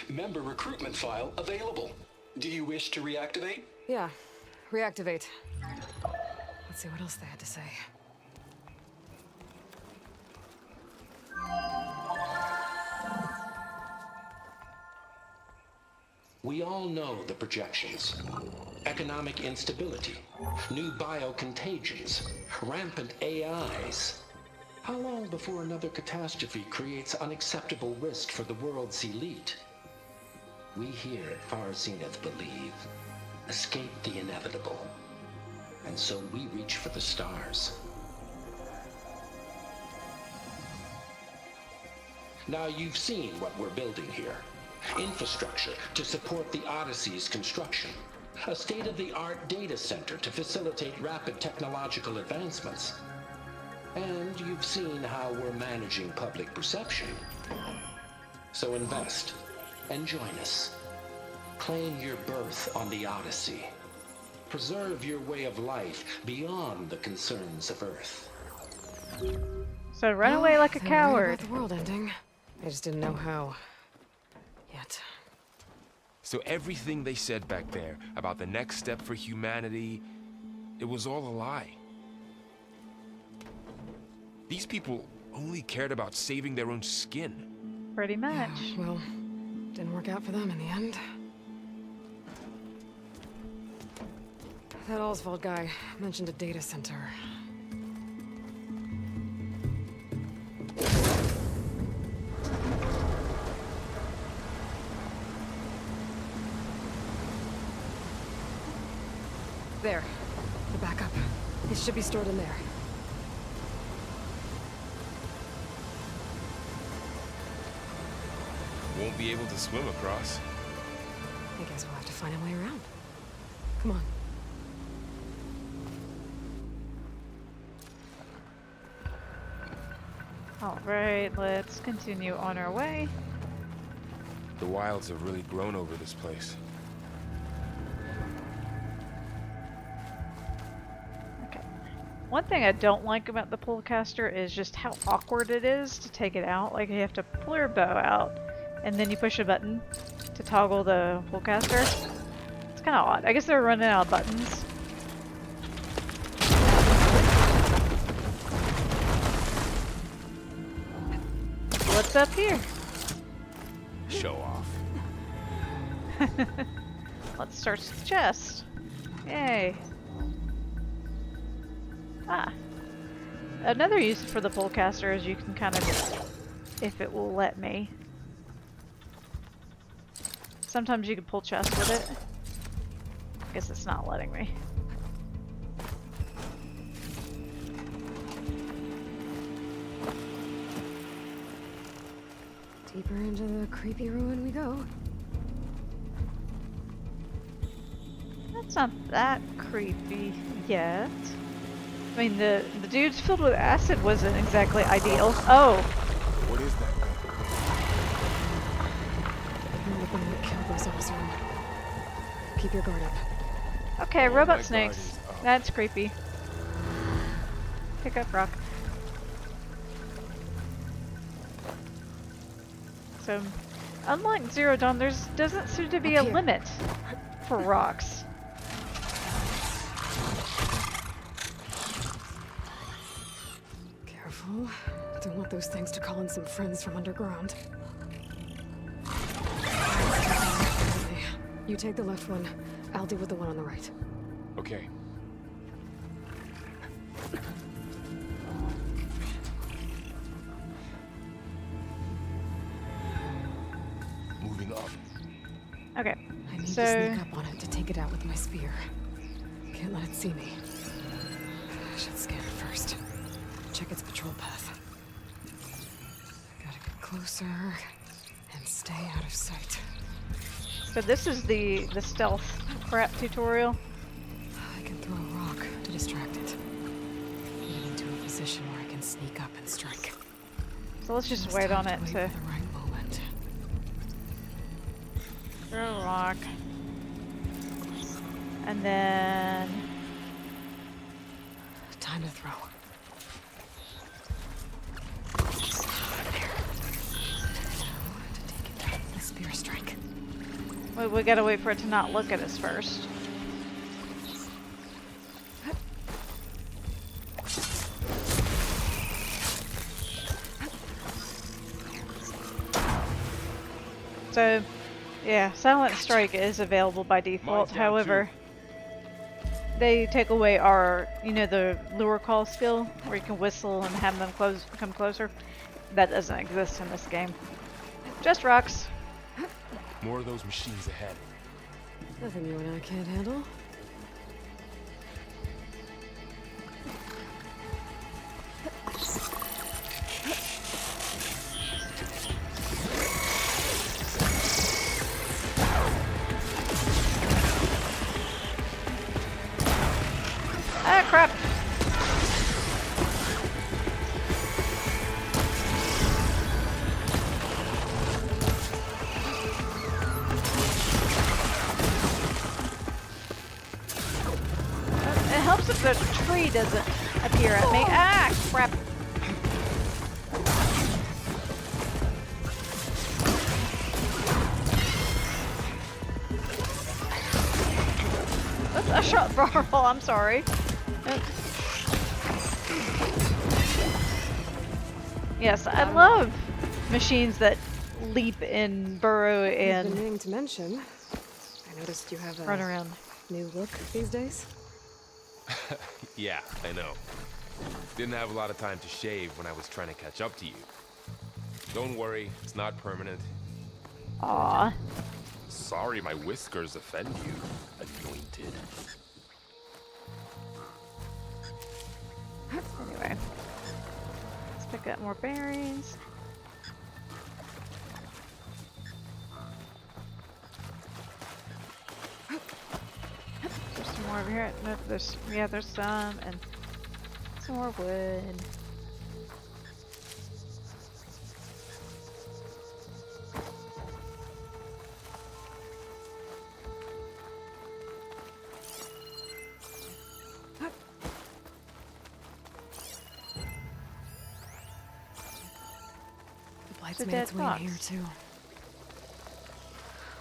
[SPEAKER 5] Member recruitment file available. Do you wish to reactivate?
[SPEAKER 2] Yeah. Reactivate. Let's see what else they had to say.
[SPEAKER 4] We all know the projections. Economic instability, new biocontagions, rampant AIs. How long before another catastrophe creates unacceptable risk for the world's elite? We here at Far Zenith believe, escape the inevitable. And so we reach for the stars. Now you've seen what we're building here. Infrastructure to support the Odyssey's construction. A state-of-the-art data center to facilitate rapid technological advancements. And you've seen how we're managing public perception. So invest and join us. Claim your berth on the Odyssey. Preserve your way of life beyond the concerns of Earth.
[SPEAKER 1] So run away like a
[SPEAKER 2] They were right
[SPEAKER 1] coward.
[SPEAKER 2] about the world ending. I just didn't know how. Yet.
[SPEAKER 3] So everything they said back there about the next step for humanity, it was all a lie. These people only cared about saving their own skin.
[SPEAKER 1] Pretty much.
[SPEAKER 2] Yeah, well, didn't work out for them in the end. That Oswald guy mentioned a data center. There. The backup. It should be stored in there.
[SPEAKER 3] Won't be able to swim across.
[SPEAKER 2] I guess we'll have to find a way around. Come on.
[SPEAKER 1] Alright, let's continue on our way.
[SPEAKER 3] The wilds have really grown over this place.
[SPEAKER 1] Okay. One thing I don't like about the Pullcaster is just how awkward it is to take it out. Like, you have to pull your bow out, and then you push a button to toggle the Pullcaster. It's kind of odd. I guess they're running out of buttons. What's up here?
[SPEAKER 3] Show off.
[SPEAKER 1] Let's search the chest. Yay. Ah. Another use for the Pullcaster is you can kind of, if it will let me. Sometimes you can pull chests with it. I guess it's not letting me.
[SPEAKER 2] Deeper into the creepy ruin we go.
[SPEAKER 1] That's not that creepy yet. I mean, the dudes filled with acid wasn't exactly ideal. Oh!
[SPEAKER 3] What is that?
[SPEAKER 2] You're the one that killed those Oseram. Keep your guard up.
[SPEAKER 1] Okay,
[SPEAKER 3] Oh, my
[SPEAKER 1] robot
[SPEAKER 3] guard
[SPEAKER 1] snakes.
[SPEAKER 3] is up.
[SPEAKER 1] That's creepy. Pick up rock. So, unlike Zero Dawn, there doesn't seem to be a
[SPEAKER 2] Up here.
[SPEAKER 1] limit for rocks.
[SPEAKER 2] Careful. Don't want those things to call in some friends from underground. Okay. You take the left one. I'll deal with the one on the right.
[SPEAKER 3] Okay. Moving up.
[SPEAKER 1] Okay,
[SPEAKER 2] I need
[SPEAKER 1] so
[SPEAKER 2] to sneak up on it to take it out with my spear. Can't let it see me. I should scan it first. Check its patrol path. Gotta get closer and stay out of sight.
[SPEAKER 1] this is the stealth crap tutorial.
[SPEAKER 2] I can throw a rock to distract it. Get it into a position where I can sneak up and strike.
[SPEAKER 1] So let's just
[SPEAKER 2] Just
[SPEAKER 1] wait on
[SPEAKER 2] have
[SPEAKER 1] it
[SPEAKER 2] wait
[SPEAKER 1] to
[SPEAKER 2] for the right moment.
[SPEAKER 1] throw a rock. And then
[SPEAKER 2] Time to throw. Now to take it down with a spear strike.
[SPEAKER 1] we gotta wait for it to not look at us first. So, yeah, Silent Strike is available by default.
[SPEAKER 3] Mine's down
[SPEAKER 1] However, they take away our, the lure call skill, where you can whistle and have them come closer. That doesn't exist in this game. Just rocks.
[SPEAKER 3] More of those machines ahead.
[SPEAKER 2] Nothing you and I can't handle.
[SPEAKER 1] Ah, crap! It helps if the tree doesn't appear at me. Ah, crap! Oops, I shot Barrel, I'm sorry. Yes, I love machines that leap and burrow
[SPEAKER 2] I've been
[SPEAKER 1] and
[SPEAKER 2] meaning to mention. I noticed you have a
[SPEAKER 1] run around.
[SPEAKER 2] new look these days.
[SPEAKER 3] Yeah, I know. Didn't have a lot of time to shave when I was trying to catch up to you. Don't worry, it's not permanent.
[SPEAKER 1] Aw.
[SPEAKER 3] Sorry my whiskers offend you, anointed.
[SPEAKER 1] We've got more bearings. There's some more over here. No, there's some, and some more wood.
[SPEAKER 2] Blight's
[SPEAKER 1] a
[SPEAKER 2] made
[SPEAKER 1] dead
[SPEAKER 2] its way in
[SPEAKER 1] fox.
[SPEAKER 2] here too.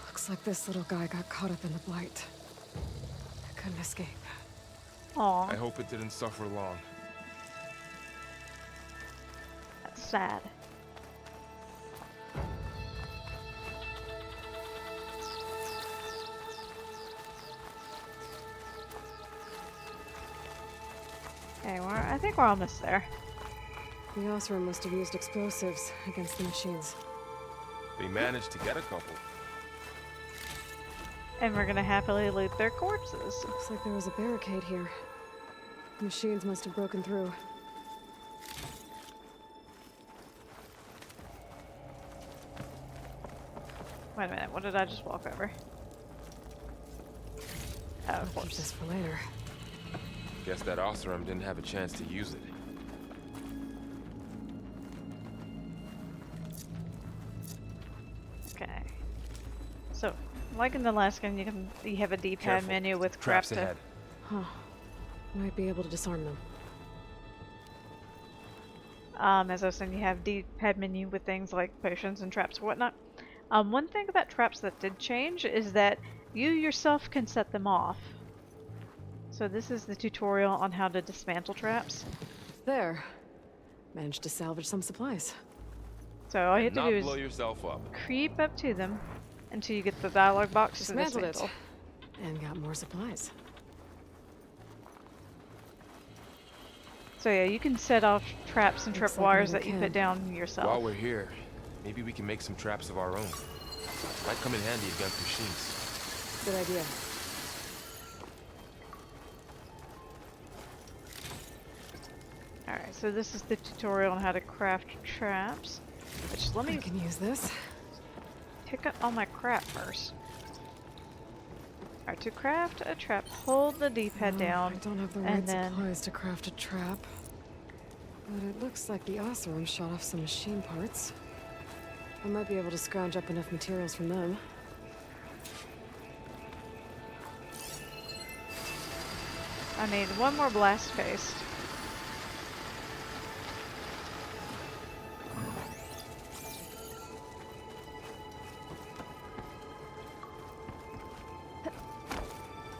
[SPEAKER 2] Looks like this little guy got caught up in the Blight. Couldn't escape.
[SPEAKER 1] Aw,
[SPEAKER 3] I hope it didn't suffer long.
[SPEAKER 1] that's sad. Okay, I think we're almost there.
[SPEAKER 2] The Osram must have used explosives against the machines.
[SPEAKER 3] They managed to get a couple.
[SPEAKER 1] And we're gonna happily loot their corpses.
[SPEAKER 2] Looks like there was a barricade here. The machines must have broken through.
[SPEAKER 1] Wait a minute, what did I just walk over? Oh, of
[SPEAKER 2] I'll keep this
[SPEAKER 1] course.
[SPEAKER 2] for later.
[SPEAKER 3] Guess that Osram didn't have a chance to use it.
[SPEAKER 1] Okay. So, like in the last game, you have a D-pad
[SPEAKER 3] Careful.
[SPEAKER 1] menu with crap
[SPEAKER 3] Traps
[SPEAKER 1] to.
[SPEAKER 3] ahead.
[SPEAKER 2] Huh. Might be able to disarm them.
[SPEAKER 1] As I was saying, you have D-pad menu with things like potions and traps and whatnot. One thing about traps that did change is that you yourself can set them off. So this is the tutorial on how to dismantle traps.
[SPEAKER 2] There. Managed to salvage some supplies.
[SPEAKER 1] So all you have to
[SPEAKER 3] Not
[SPEAKER 1] do
[SPEAKER 3] blow
[SPEAKER 1] is
[SPEAKER 3] yourself up.
[SPEAKER 1] creep up to them until you get the dialogue box to
[SPEAKER 2] Dismantled it.
[SPEAKER 1] dismantle.
[SPEAKER 2] And got more supplies.
[SPEAKER 1] So yeah, you can set off traps and
[SPEAKER 2] Looks
[SPEAKER 1] trip
[SPEAKER 2] like
[SPEAKER 1] wires
[SPEAKER 2] another
[SPEAKER 1] that you
[SPEAKER 2] can.
[SPEAKER 1] put down yourself.
[SPEAKER 3] While we're here, maybe we can make some traps of our own. Might come in handy against machines.
[SPEAKER 2] Good idea.
[SPEAKER 1] Alright, so this is the tutorial on how to craft traps. Which, let
[SPEAKER 2] I
[SPEAKER 1] me
[SPEAKER 2] can use this.
[SPEAKER 1] pick up all my crap first. Alright, to craft a trap, hold the D-pad
[SPEAKER 2] Oh,
[SPEAKER 1] down.
[SPEAKER 2] I don't have the
[SPEAKER 1] and
[SPEAKER 2] right
[SPEAKER 1] then-
[SPEAKER 2] supplies to craft a trap. But it looks like the Osram shot off some machine parts. I might be able to scrounge up enough materials from them.
[SPEAKER 1] I need one more blast paste.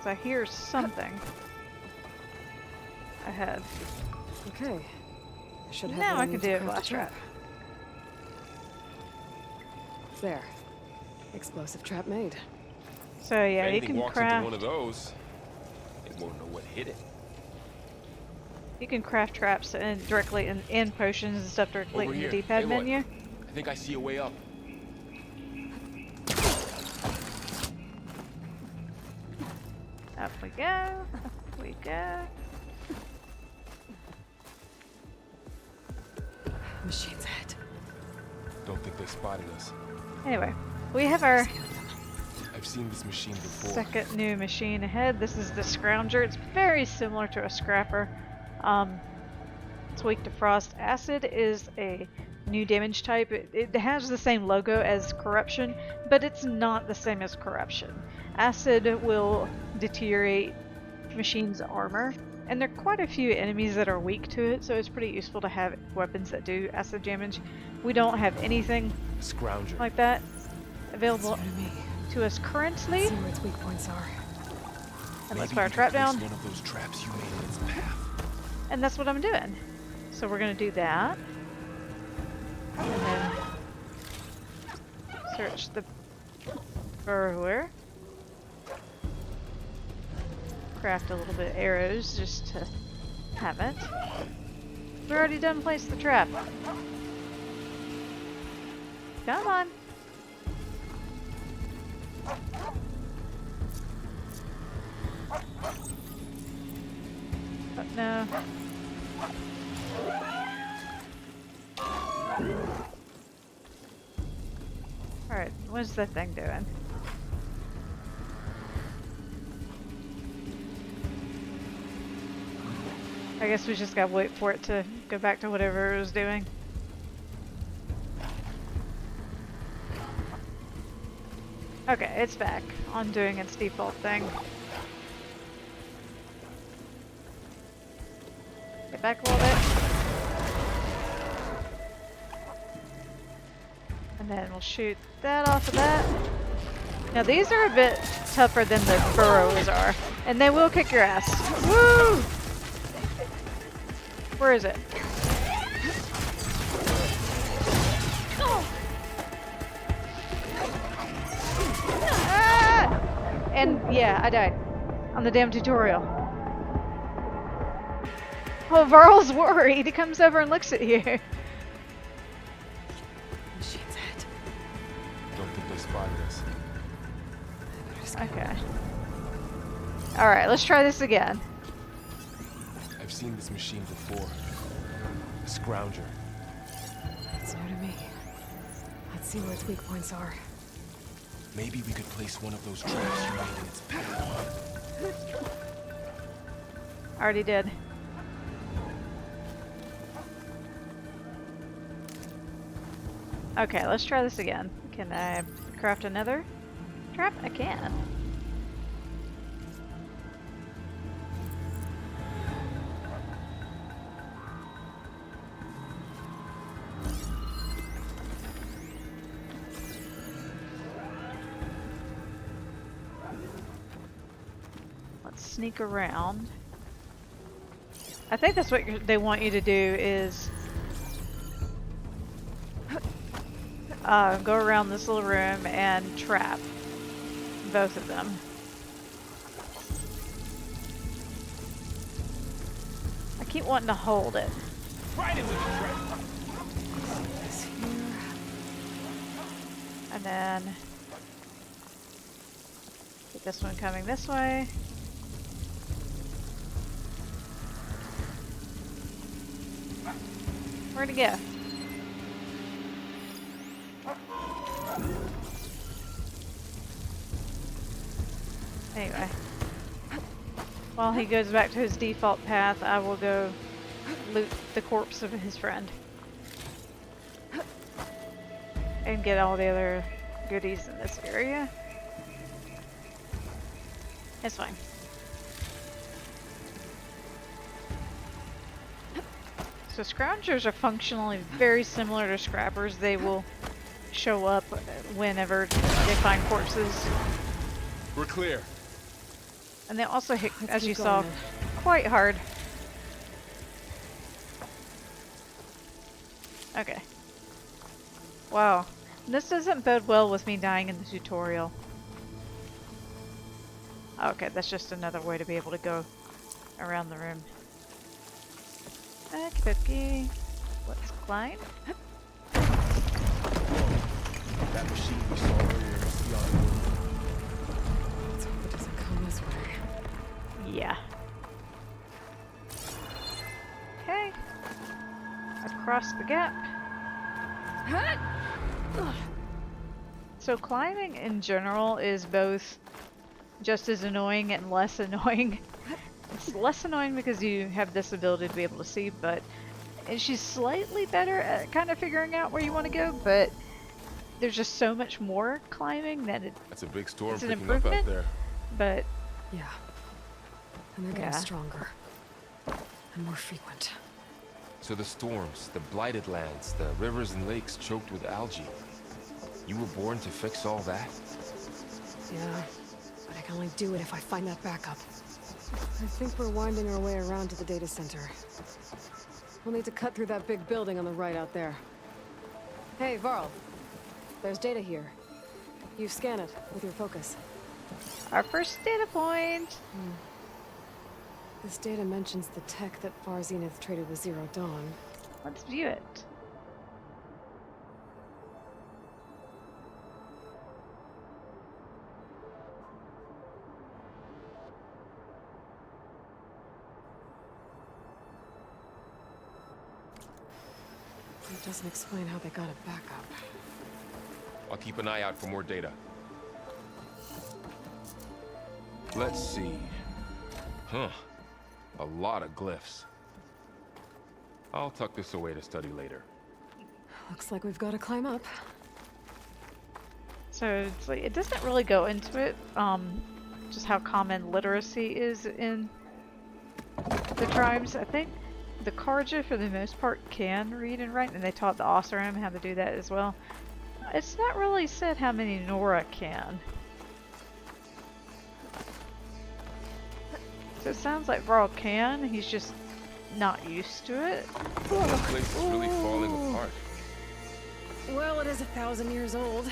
[SPEAKER 1] So I hear something ahead.
[SPEAKER 2] Okay. I should have
[SPEAKER 1] Now
[SPEAKER 2] what
[SPEAKER 1] I can
[SPEAKER 2] need to
[SPEAKER 1] do a
[SPEAKER 2] craft
[SPEAKER 1] blast trap.
[SPEAKER 2] There. Explosive trap made.
[SPEAKER 1] So yeah,
[SPEAKER 3] if
[SPEAKER 1] you
[SPEAKER 3] anything
[SPEAKER 1] can
[SPEAKER 3] walks into one
[SPEAKER 1] craft.
[SPEAKER 3] of those, it won't know what hit it.
[SPEAKER 1] You can craft traps and directly in potions and stuff directly
[SPEAKER 3] Over
[SPEAKER 1] in the
[SPEAKER 3] here.
[SPEAKER 1] D-pad
[SPEAKER 3] Aloy,
[SPEAKER 1] menu.
[SPEAKER 3] I think I see a way up.
[SPEAKER 1] Up we go. Up we go.
[SPEAKER 2] Machines ahead.
[SPEAKER 3] Don't think they spotted us.
[SPEAKER 1] Anyway, we have our
[SPEAKER 3] I've seen this machine before.
[SPEAKER 1] second new machine ahead. This is the Scrounger. It's very similar to a Scrapper. It's weak to frost. Acid is a new damage type. It has the same logo as Corruption, but it's not the same as Corruption. Acid will deteriorate machines' armor, and there are quite a few enemies that are weak to it, so it's pretty useful to have weapons that do acid damage. We don't have anything
[SPEAKER 3] Scrounger.
[SPEAKER 1] like that available
[SPEAKER 2] It's new to me.
[SPEAKER 1] to us currently.
[SPEAKER 2] See where its weak points are.
[SPEAKER 1] And let's
[SPEAKER 3] Maybe
[SPEAKER 1] fire
[SPEAKER 3] we
[SPEAKER 1] a trap
[SPEAKER 3] can place
[SPEAKER 1] down.
[SPEAKER 3] one of those traps you made in its path.
[SPEAKER 1] And that's what I'm doing. So we're gonna do that. And then search the burglar. Craft a little bit of arrows just to have it. We already done placed the trap. Come on. Oh, no. Alright, what's that thing doing? I guess we just gotta wait for it to go back to whatever it was doing. Okay, it's back on doing its default thing. Get back a little bit. And then we'll shoot that off of that. Now these are a bit tougher than the burrows are. And they will kick your ass. Woo! Where is it? Ah! And yeah, I died on the damn tutorial. Well, Varl's worried. He comes over and looks at you.
[SPEAKER 2] Machine's head.
[SPEAKER 3] Don't think they spotted us.
[SPEAKER 1] Okay. Alright, let's try this again.
[SPEAKER 3] I've seen this machine before. A scrounger.
[SPEAKER 2] It's new to me. Let's see where its weak points are.
[SPEAKER 3] Maybe we could place one of those traps you made in its path.
[SPEAKER 1] Already did. Okay, let's try this again. Can I craft another trap? I can. Let's sneak around. I think that's what they want you to do is go around this little room and trap both of them. I keep wanting to hold it.
[SPEAKER 3] Right into the trap.
[SPEAKER 2] This here.
[SPEAKER 1] And then get this one coming this way. Where'd it go? Anyway, while he goes back to his default path, I will go loot the corpse of his friend. And get all the other goodies in this area. It's fine. So scroungers are functionally very similar to scrappers. They will show up whenever they find corpses.
[SPEAKER 3] We're clear.
[SPEAKER 1] And they also hit,
[SPEAKER 2] Let's
[SPEAKER 1] as
[SPEAKER 2] keep
[SPEAKER 1] you
[SPEAKER 2] going
[SPEAKER 1] saw,
[SPEAKER 2] then.
[SPEAKER 1] quite hard. Okay. Wow. This doesn't bode well with me dying in the tutorial. Okay, that's just another way to be able to go around the room. Okie dokie. Let's climb.
[SPEAKER 3] That machine we saw earlier must be on the move.
[SPEAKER 2] Let's hope it doesn't come this way.
[SPEAKER 1] Yeah. Okay. Across the gap. So climbing in general is both just as annoying and less annoying. It's less annoying because you have this ability to be able to see, but and she's slightly better at kind of figuring out where you want to go, but there's just so much more climbing that
[SPEAKER 3] That's a big storm
[SPEAKER 1] It's an
[SPEAKER 3] picking up out
[SPEAKER 1] improvement.
[SPEAKER 3] there.
[SPEAKER 1] but
[SPEAKER 2] Yeah. And they're getting
[SPEAKER 1] Yeah.
[SPEAKER 2] stronger. And more frequent.
[SPEAKER 3] So the storms, the blighted lands, the rivers and lakes choked with algae. You were born to fix all that?
[SPEAKER 2] Yeah. But I can only do it if I find that backup. I think we're winding our way around to the data center. We'll need to cut through that big building on the right out there. Hey, Varl. There's data here. You scan it with your focus.
[SPEAKER 1] our first data point.
[SPEAKER 2] This data mentions the tech that Far Zenith traded with Zero Dawn.
[SPEAKER 1] Let's view it.
[SPEAKER 2] It doesn't explain how they got it back up.
[SPEAKER 3] I'll keep an eye out for more data. Let's see. Huh. A lot of glyphs. I'll tuck this away to study later.
[SPEAKER 2] Looks like we've got to climb up.
[SPEAKER 1] So it's like, it doesn't really go into it, just how common literacy is in the tribes. I think the Karja, for the most part, can read and write, and they taught the Oseram how to do that as well. It's not really said how many Nora can. So it sounds like Varl can, he's just not used to it.
[SPEAKER 3] This place is really falling apart.
[SPEAKER 2] Well, it is 1,000 years old.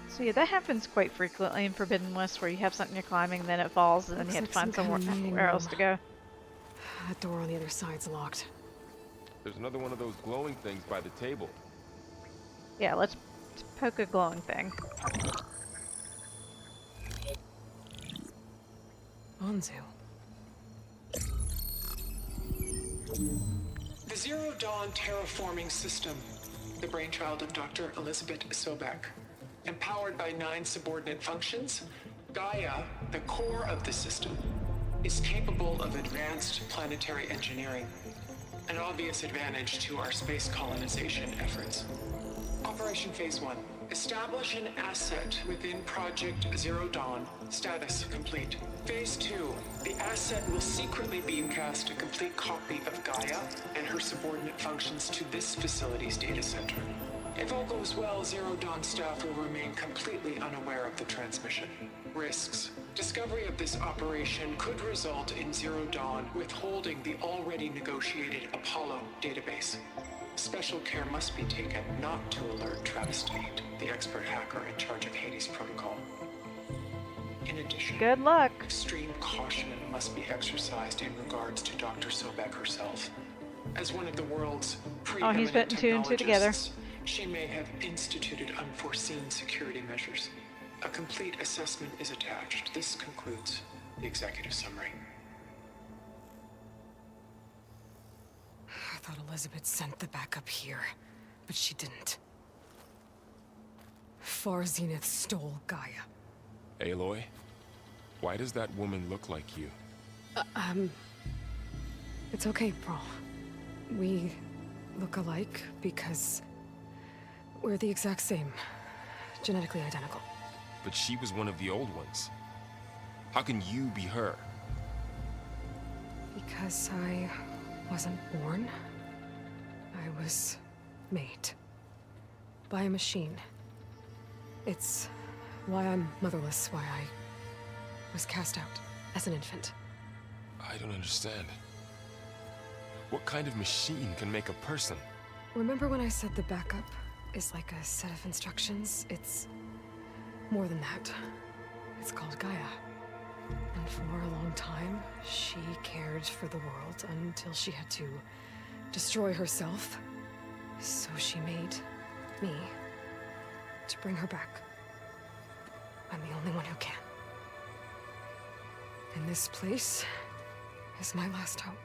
[SPEAKER 1] So yeah, that happens quite frequently in Forbidden West, where you have something you're climbing, then it falls, and then you have to find somewhere else to go.
[SPEAKER 2] That door on the other side's locked.
[SPEAKER 3] There's another one of those glowing things by the table.
[SPEAKER 1] Yeah, let's poke a glowing thing.
[SPEAKER 2] Anzu.
[SPEAKER 5] The Zero Dawn terraforming system, the brainchild of Dr. Elizabeth Sobek. Empowered by 9 subordinate functions, Gaia, the core of the system, is capable of advanced planetary engineering, an obvious advantage to our space colonization efforts. Operation Phase 1. Establish an asset within Project Zero Dawn. Status complete. Phase 2. The asset will secretly beamcast a complete copy of Gaia and her subordinate functions to this facility's data center. If all goes well, Zero Dawn staff will remain completely unaware of the transmission. Risks. Discovery of this operation could result in Zero Dawn withholding the already negotiated Apollo database. Special care must be taken not to alert Travis Tate, the expert hacker in charge of Hades Protocol. In addition,
[SPEAKER 1] Good luck.
[SPEAKER 5] extreme caution must be exercised in regards to Dr. Sobek herself. As one of the world's
[SPEAKER 1] Oh, he's
[SPEAKER 5] preeminent
[SPEAKER 1] putting two and two together.
[SPEAKER 5] technologists, she may have instituted unforeseen security measures. A complete assessment is attached. This concludes the executive summary.
[SPEAKER 2] I thought Elizabeth sent the backup here, but she didn't. Far Zenith stole Gaia.
[SPEAKER 3] Aloy, why does that woman look like you?
[SPEAKER 2] It's okay, Varl. We look alike because we're the exact same. Genetically identical.
[SPEAKER 3] But she was one of the old ones. How can you be her?
[SPEAKER 2] Because I wasn't born. I was made. By a machine. It's why I'm motherless, why I was cast out as an infant.
[SPEAKER 3] I don't understand. What kind of machine can make a person?
[SPEAKER 2] Remember when I said the backup is like a set of instructions? It's more than that. It's called Gaia. And for a long time, she cared for the world until she had to destroy herself. So she made me to bring her back. I'm the only one who can. And this place is my last hope.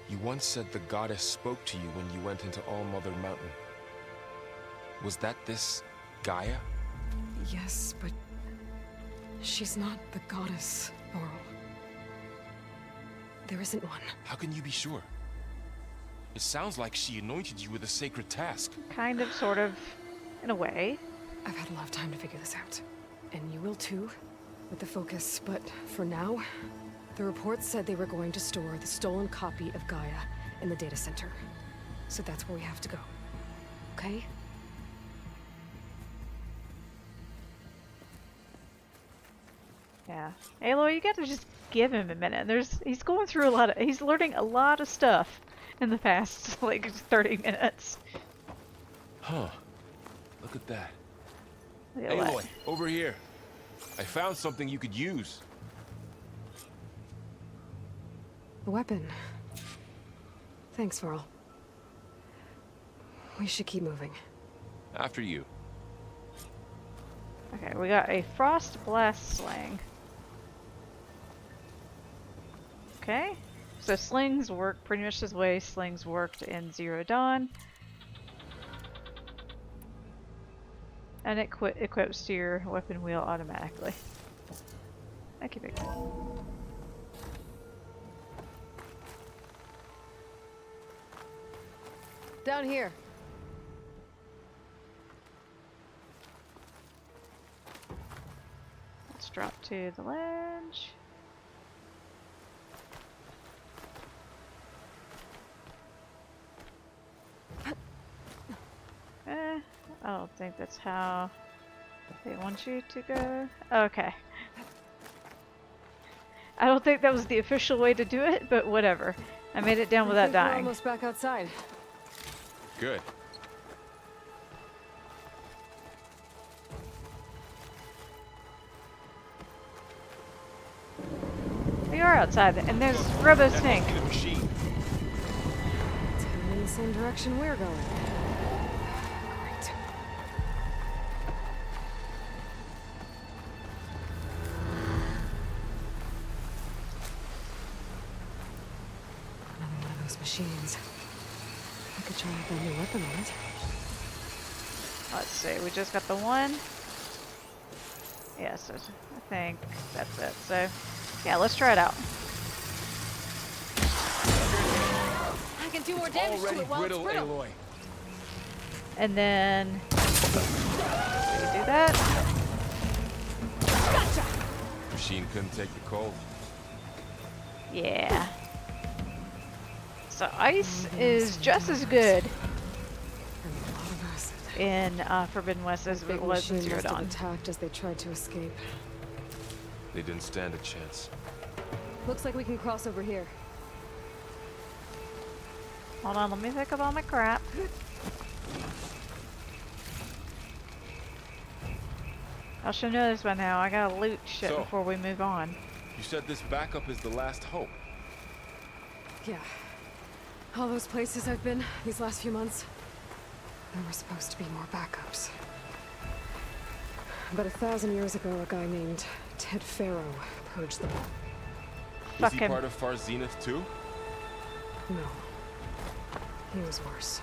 [SPEAKER 3] You once said the goddess spoke to you when you went into All-Mother Mountain. Was that this Gaia?
[SPEAKER 2] Yes, but she's not the goddess, Varl. There isn't one.
[SPEAKER 3] How can you be sure? It sounds like she anointed you with a sacred task.
[SPEAKER 1] Kind of, sort of, in a way.
[SPEAKER 2] I've had a lot of time to figure this out. And you will too, with the focus. But for now, the report said they were going to store the stolen copy of Gaia in the data center. So that's where we have to go. Okay?
[SPEAKER 1] Yeah. Aloy, you gotta just give him a minute. He's going through a lot of, he's learning a lot of stuff in the past, like, 30 minutes.
[SPEAKER 3] Huh. Look at that.
[SPEAKER 1] Look at that.
[SPEAKER 3] Aloy, over here. I found something you could use.
[SPEAKER 2] A weapon. Thanks, Varl. We should keep moving.
[SPEAKER 3] After you.
[SPEAKER 1] Okay, we got a Frost Blast Sling. Okay, So slings work pretty much the way slings worked in Zero Dawn. And it equips to your weapon wheel automatically. Okay, big.
[SPEAKER 2] Down here.
[SPEAKER 1] Let's drop to the ledge. I don't think that's how they want you to go. Okay. I don't think that was the official way to do it, but whatever. I made it down without
[SPEAKER 2] We're
[SPEAKER 1] dying.
[SPEAKER 2] almost back outside.
[SPEAKER 3] Good.
[SPEAKER 1] We are outside, and there's Robo Snake.
[SPEAKER 3] The machine.
[SPEAKER 2] It's heading in the same direction we're going. Great. Another one of those machines. I could try out that new weapon on it.
[SPEAKER 1] Let's see, we just got the one. Yes, I think that's it. So, yeah, let's try it out.
[SPEAKER 2] I can do more damage to it while it's brittle.
[SPEAKER 3] Aloy.
[SPEAKER 1] And then we do that.
[SPEAKER 2] Gotcha!
[SPEAKER 3] Machine couldn't take the cold.
[SPEAKER 1] Yeah. So ice is just as good
[SPEAKER 2] And a lot of acid.
[SPEAKER 1] in Forbidden West as
[SPEAKER 2] Big
[SPEAKER 1] it was in
[SPEAKER 2] machine
[SPEAKER 1] Zero
[SPEAKER 2] must have
[SPEAKER 1] Dawn.
[SPEAKER 2] attacked as they tried to escape.
[SPEAKER 3] They didn't stand a chance.
[SPEAKER 2] Looks like we can cross over here.
[SPEAKER 1] Hold on, let me pick up all my crap. I should know this by now. I gotta loot shit
[SPEAKER 3] So-
[SPEAKER 1] before we move on.
[SPEAKER 3] You said this backup is the last hope.
[SPEAKER 2] Yeah. All those places I've been these last few months, there were supposed to be more backups. But 1,000 years ago, a guy named Ted Faro purged them.
[SPEAKER 3] Was
[SPEAKER 1] Fuck
[SPEAKER 3] he
[SPEAKER 1] him.
[SPEAKER 3] part of Far Zenith too?
[SPEAKER 2] No. He was worse.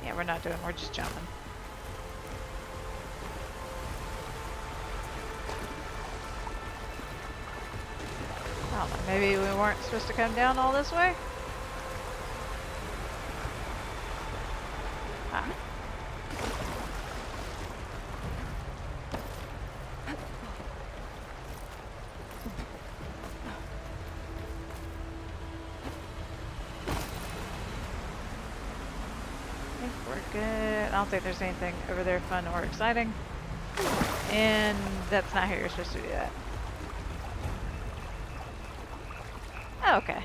[SPEAKER 1] Yeah, we're not doing, we're just jumping. I don't know, maybe we weren't supposed to come down all this way? Ah. I think we're good. I don't think there's anything over there fun or exciting. And that's not how you're supposed to do that. Oh, okay.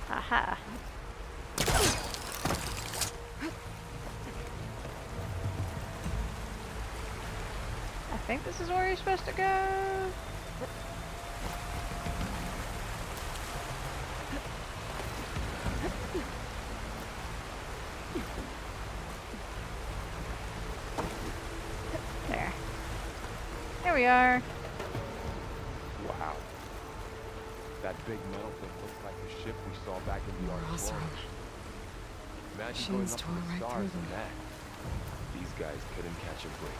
[SPEAKER 1] Aha. I think this is where you're supposed to go. There. There we are.
[SPEAKER 3] Wow. That big metal thing looks like the ship we saw back in the
[SPEAKER 2] We're also
[SPEAKER 3] Ark. Imagine going
[SPEAKER 2] machines
[SPEAKER 3] up to
[SPEAKER 2] tore
[SPEAKER 3] the
[SPEAKER 2] right
[SPEAKER 3] stars
[SPEAKER 2] through
[SPEAKER 3] in
[SPEAKER 2] them.
[SPEAKER 3] that. These guys couldn't catch a break.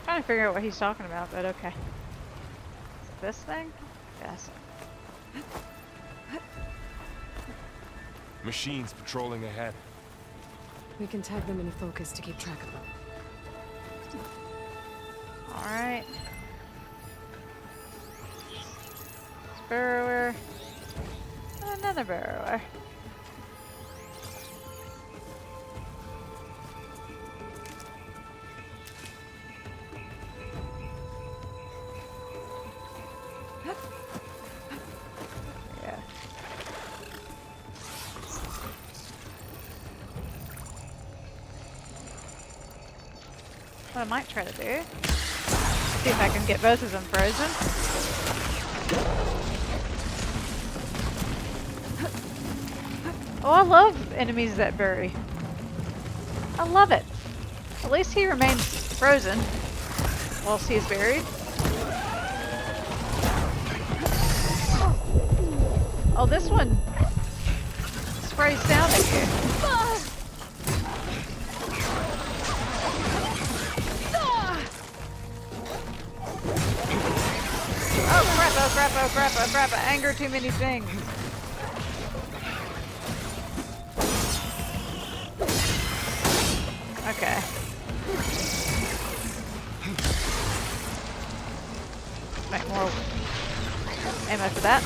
[SPEAKER 1] Trying to figure out what he's talking about, but okay. Is it this thing? Yes.
[SPEAKER 3] Machines patrolling ahead.
[SPEAKER 2] We can tag them in focus to keep track of them.
[SPEAKER 1] Alright. Burrower. And another burrower. Yeah. What I might try to do, see if I can get both of them frozen. Oh, I love enemies that bury. I love it. At least he remains frozen whilst he is buried. Oh, this one sprays down at you. Oh crap, oh crap, oh crap, oh crap, I anger too many things. Okay. Make more ammo for that.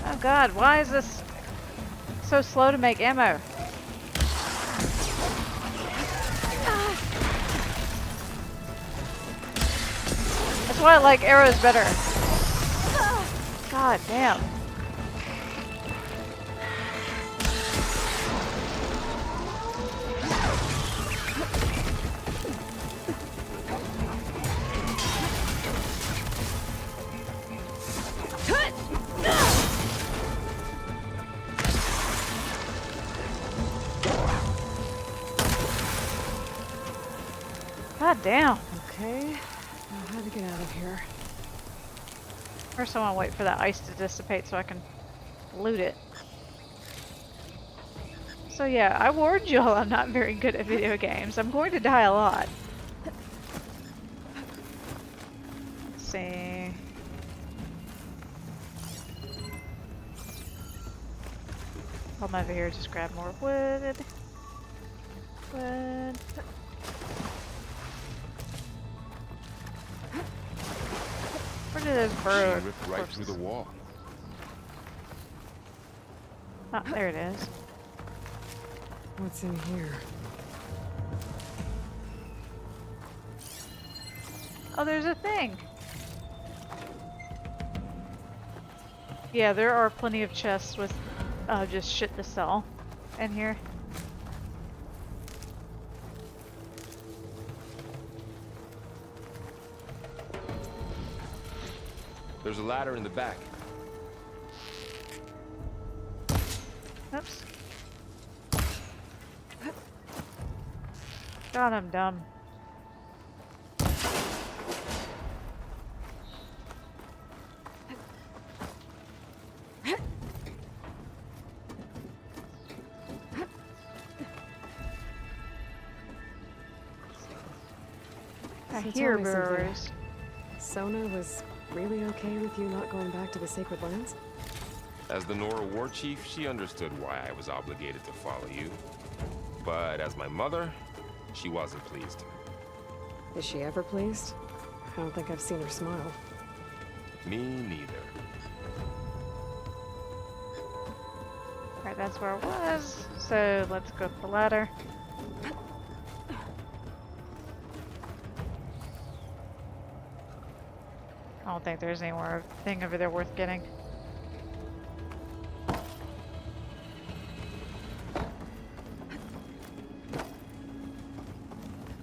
[SPEAKER 1] Oh god, why is this so slow to make ammo? That's why I like arrows better. God damn. God damn.
[SPEAKER 2] Okay, now how to get out of here?
[SPEAKER 1] First I want to wait for that ice to dissipate so I can loot it. So yeah, I warned you all I'm not very good at video games. I'm going to die a lot. Let's see. Come over here, just grab more wood. Wood. Where did those burrow
[SPEAKER 3] She ripped right through the wall.
[SPEAKER 1] Ah, there it is.
[SPEAKER 2] What's in here?
[SPEAKER 1] Oh, there's a thing. Yeah, there are plenty of chests with just shit to sell in here.
[SPEAKER 3] There's a ladder in the back.
[SPEAKER 1] Oops. God, I'm dumb. I
[SPEAKER 2] So
[SPEAKER 1] hear
[SPEAKER 2] tell me something.
[SPEAKER 1] burrows.
[SPEAKER 2] Sona was really okay with you not going back to the Sacred Lands?
[SPEAKER 3] As the Nora war chief, she understood why I was obligated to follow you. But as my mother, she wasn't pleased.
[SPEAKER 2] Is she ever pleased? I don't think I've seen her smile.
[SPEAKER 3] Me neither.
[SPEAKER 1] Right, that's where I was. So let's go up the ladder. I don't think there's any more thing over there worth getting.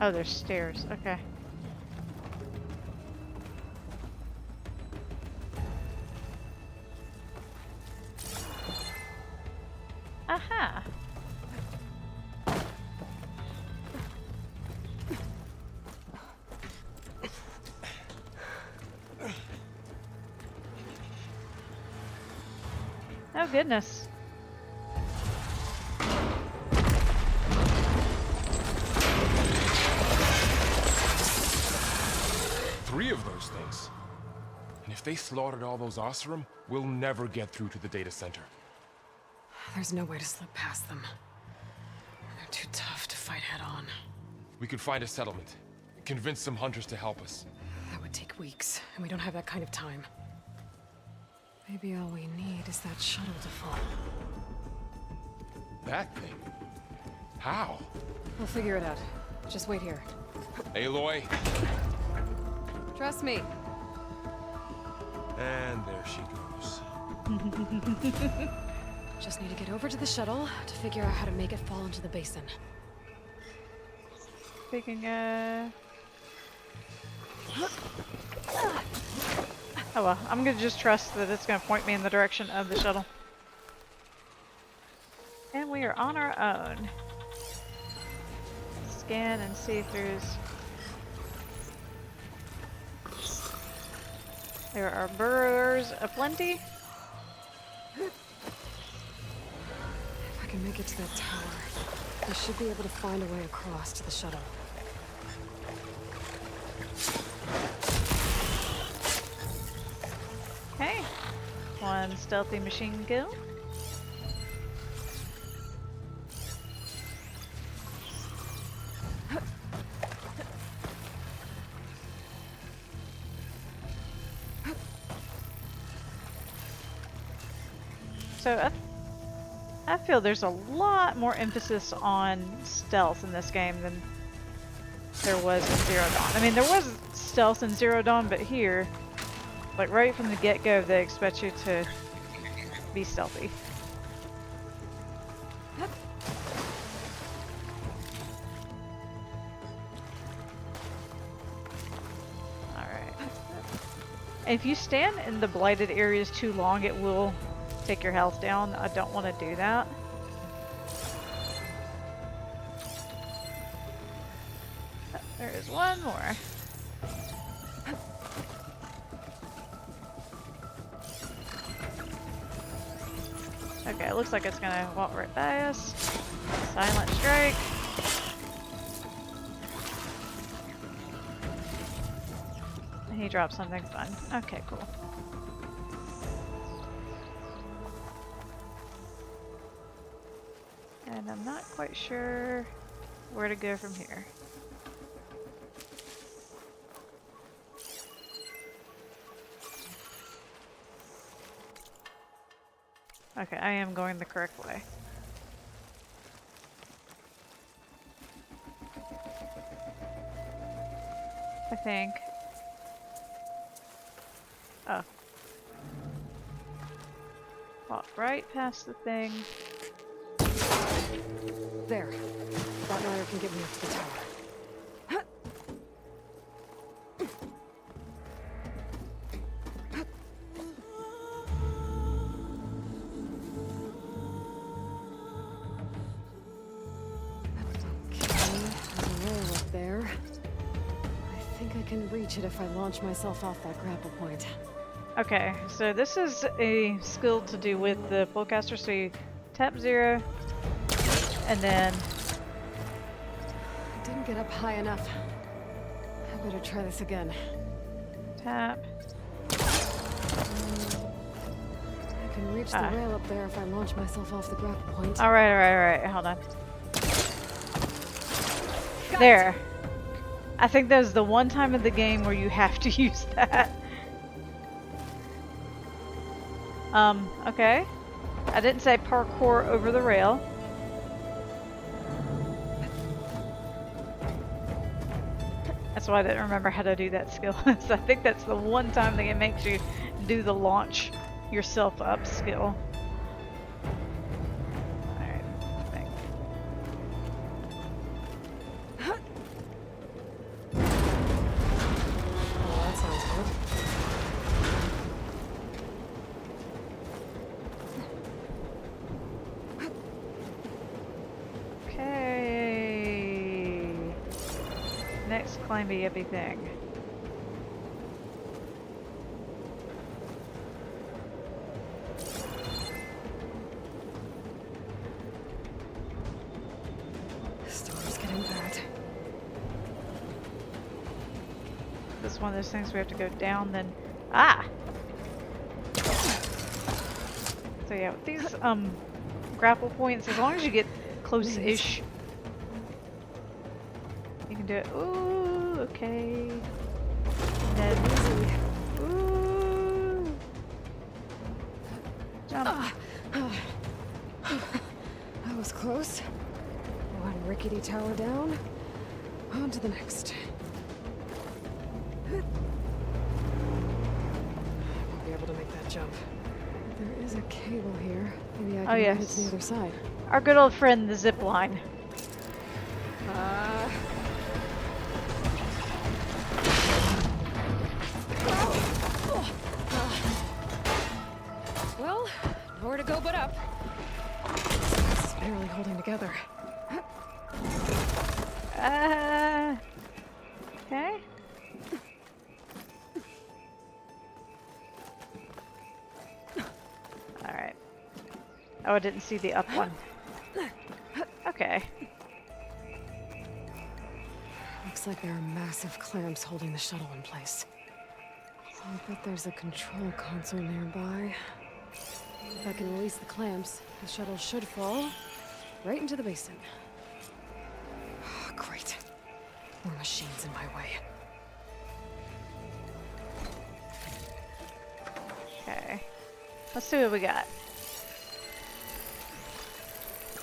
[SPEAKER 1] Oh, there's stairs. Okay. Aha! Oh goodness.
[SPEAKER 3] Three of those things. And if they slaughtered all those Oseram, we'll never get through to the data center.
[SPEAKER 2] There's no way to slip past them. They're too tough to fight head on.
[SPEAKER 3] We could find a settlement. Convince some hunters to help us.
[SPEAKER 2] That would take weeks, and we don't have that kind of time. Maybe all we need is that shuttle to fall.
[SPEAKER 3] That thing? How?
[SPEAKER 2] We'll figure it out. Just wait here.
[SPEAKER 3] Aloy,
[SPEAKER 2] Trust me.
[SPEAKER 3] And there she goes.
[SPEAKER 2] Just need to get over to the shuttle to figure out how to make it fall into the basin.
[SPEAKER 1] Speaking of... Oh well, I'm gonna just trust that it's gonna point me in the direction of the shuttle. And we are on our own. Scan and see-throughs. There are burrowers aplenty.
[SPEAKER 2] If I can make it to that tower, I should be able to find a way across to the shuttle.
[SPEAKER 1] Okay. One stealthy machine kill. So I feel there's a lot more emphasis on stealth in this game than there was in Zero Dawn. I mean, there was stealth in Zero Dawn, but here, like right from the get-go, they expect you to be stealthy. Alright. If you stand in the blighted areas too long, it will take your health down. I don't want to do that. Oh, there is one more. Okay, it looks like it's gonna walk right by us. Silent strike. He dropped something fun. Okay, cool. And I'm not quite sure where to go from here. Okay, I am going the correct way. I think. Oh. Walk right past the thing.
[SPEAKER 2] There. That ladder can get me up to the tower. Okay, there's a rail up there. I think I can reach it if I launch myself off that grapple point.
[SPEAKER 1] Okay, so this is a skill to do with the Pullcaster, so you tap 0, and then...
[SPEAKER 2] I didn't get up high enough. I better try this again.
[SPEAKER 1] Tap.
[SPEAKER 2] I can reach the rail up there if I launch myself off the grapple point.
[SPEAKER 1] Alright, hold on. There. I think that was the one time in the game where you have to use that. Okay. I didn't say parkour over the rail. That's why I didn't remember how to do that skill. So I think that's the one time that it makes you do the launch yourself up skill. Alright, I think.
[SPEAKER 2] Oh, that sounds good.
[SPEAKER 1] Okay. Next climby yippy thing.
[SPEAKER 2] Storm's getting bad.
[SPEAKER 1] This is one of those things we have to go down, then... Ah! So yeah, with these, grapple points, as long as you get close-ish, you can do it. Ooh, okay. And then... Ooh! Jump.
[SPEAKER 2] That was close. One rickety tower down. On to the next. Won't be able jump. There is a cable here. Maybe I can
[SPEAKER 1] Oh,
[SPEAKER 2] ride it
[SPEAKER 1] yes.
[SPEAKER 2] to the other side.
[SPEAKER 1] Our good old friend, the zip line.
[SPEAKER 2] Well, nowhere to go but up. This is barely holding together.
[SPEAKER 1] Okay. Alright. Oh, I didn't see the up one. Okay.
[SPEAKER 2] Looks like there are massive clamps holding the shuttle in place. I bet there's a control console nearby. If I can release the clamps, the shuttle should fall right into the basin. Great. More machines in my way.
[SPEAKER 1] Okay. Let's see what we got.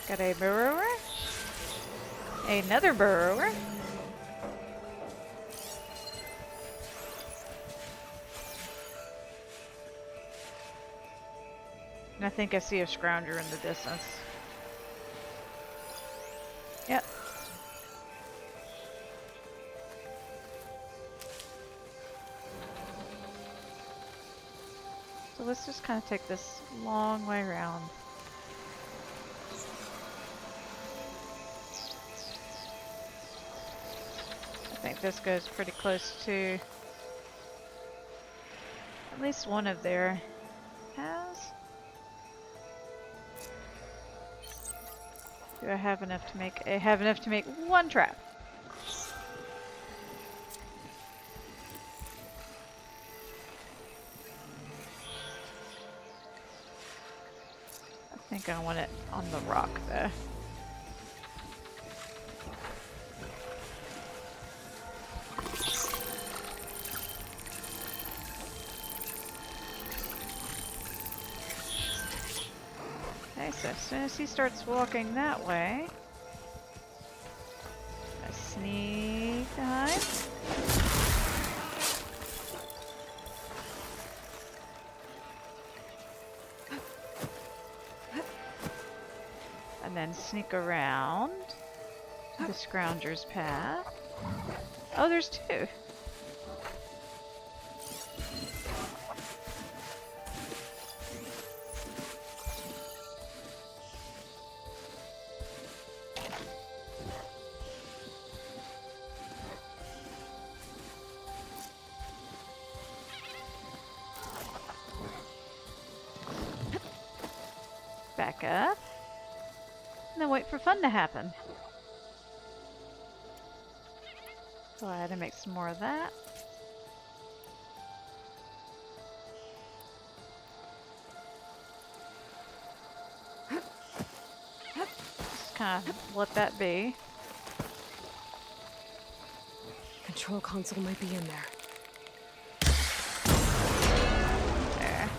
[SPEAKER 1] Got a burrower. Another burrower. And I think I see a scrounger in the distance. Yep. So let's just kind of take this long way around. I think this goes pretty close to at least one of their paths. Do I have enough to make? I have enough to make one trap. I think I want it on the rock though. Okay, so as soon as he starts walking that way, I sneak behind. And then sneak around to the Scrounger's path. Oh, there's two. Back up. And then wait for fun to happen. So I had to make some more of that. Just kind of let that be.
[SPEAKER 2] Control console might be in there.
[SPEAKER 1] There.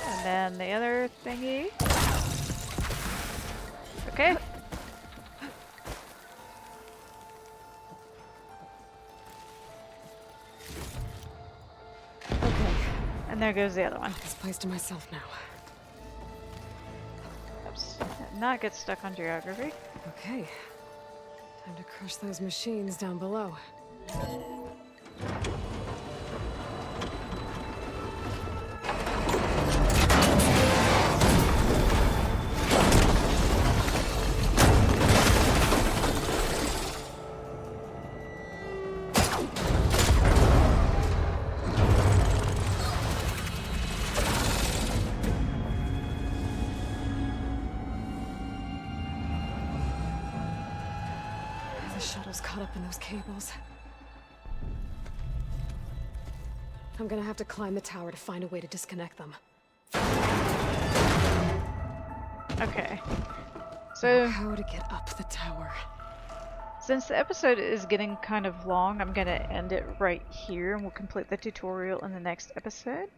[SPEAKER 1] And then the other thingy. Okay.
[SPEAKER 2] Okay,
[SPEAKER 1] And there goes the other one.
[SPEAKER 2] this place to myself now.
[SPEAKER 1] Oops. Not get stuck on geography.
[SPEAKER 2] Okay. Time to crush those machines down below. The shuttle's caught up in those cables. I'm gonna have to climb the tower to find a way to disconnect them.
[SPEAKER 1] Okay. So
[SPEAKER 2] How to get up the tower.
[SPEAKER 1] since the episode is getting kind of long, I'm gonna end it right here and we'll complete the tutorial in the next episode.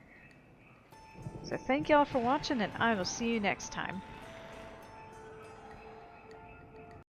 [SPEAKER 1] So thank y'all for watching and I will see you next time.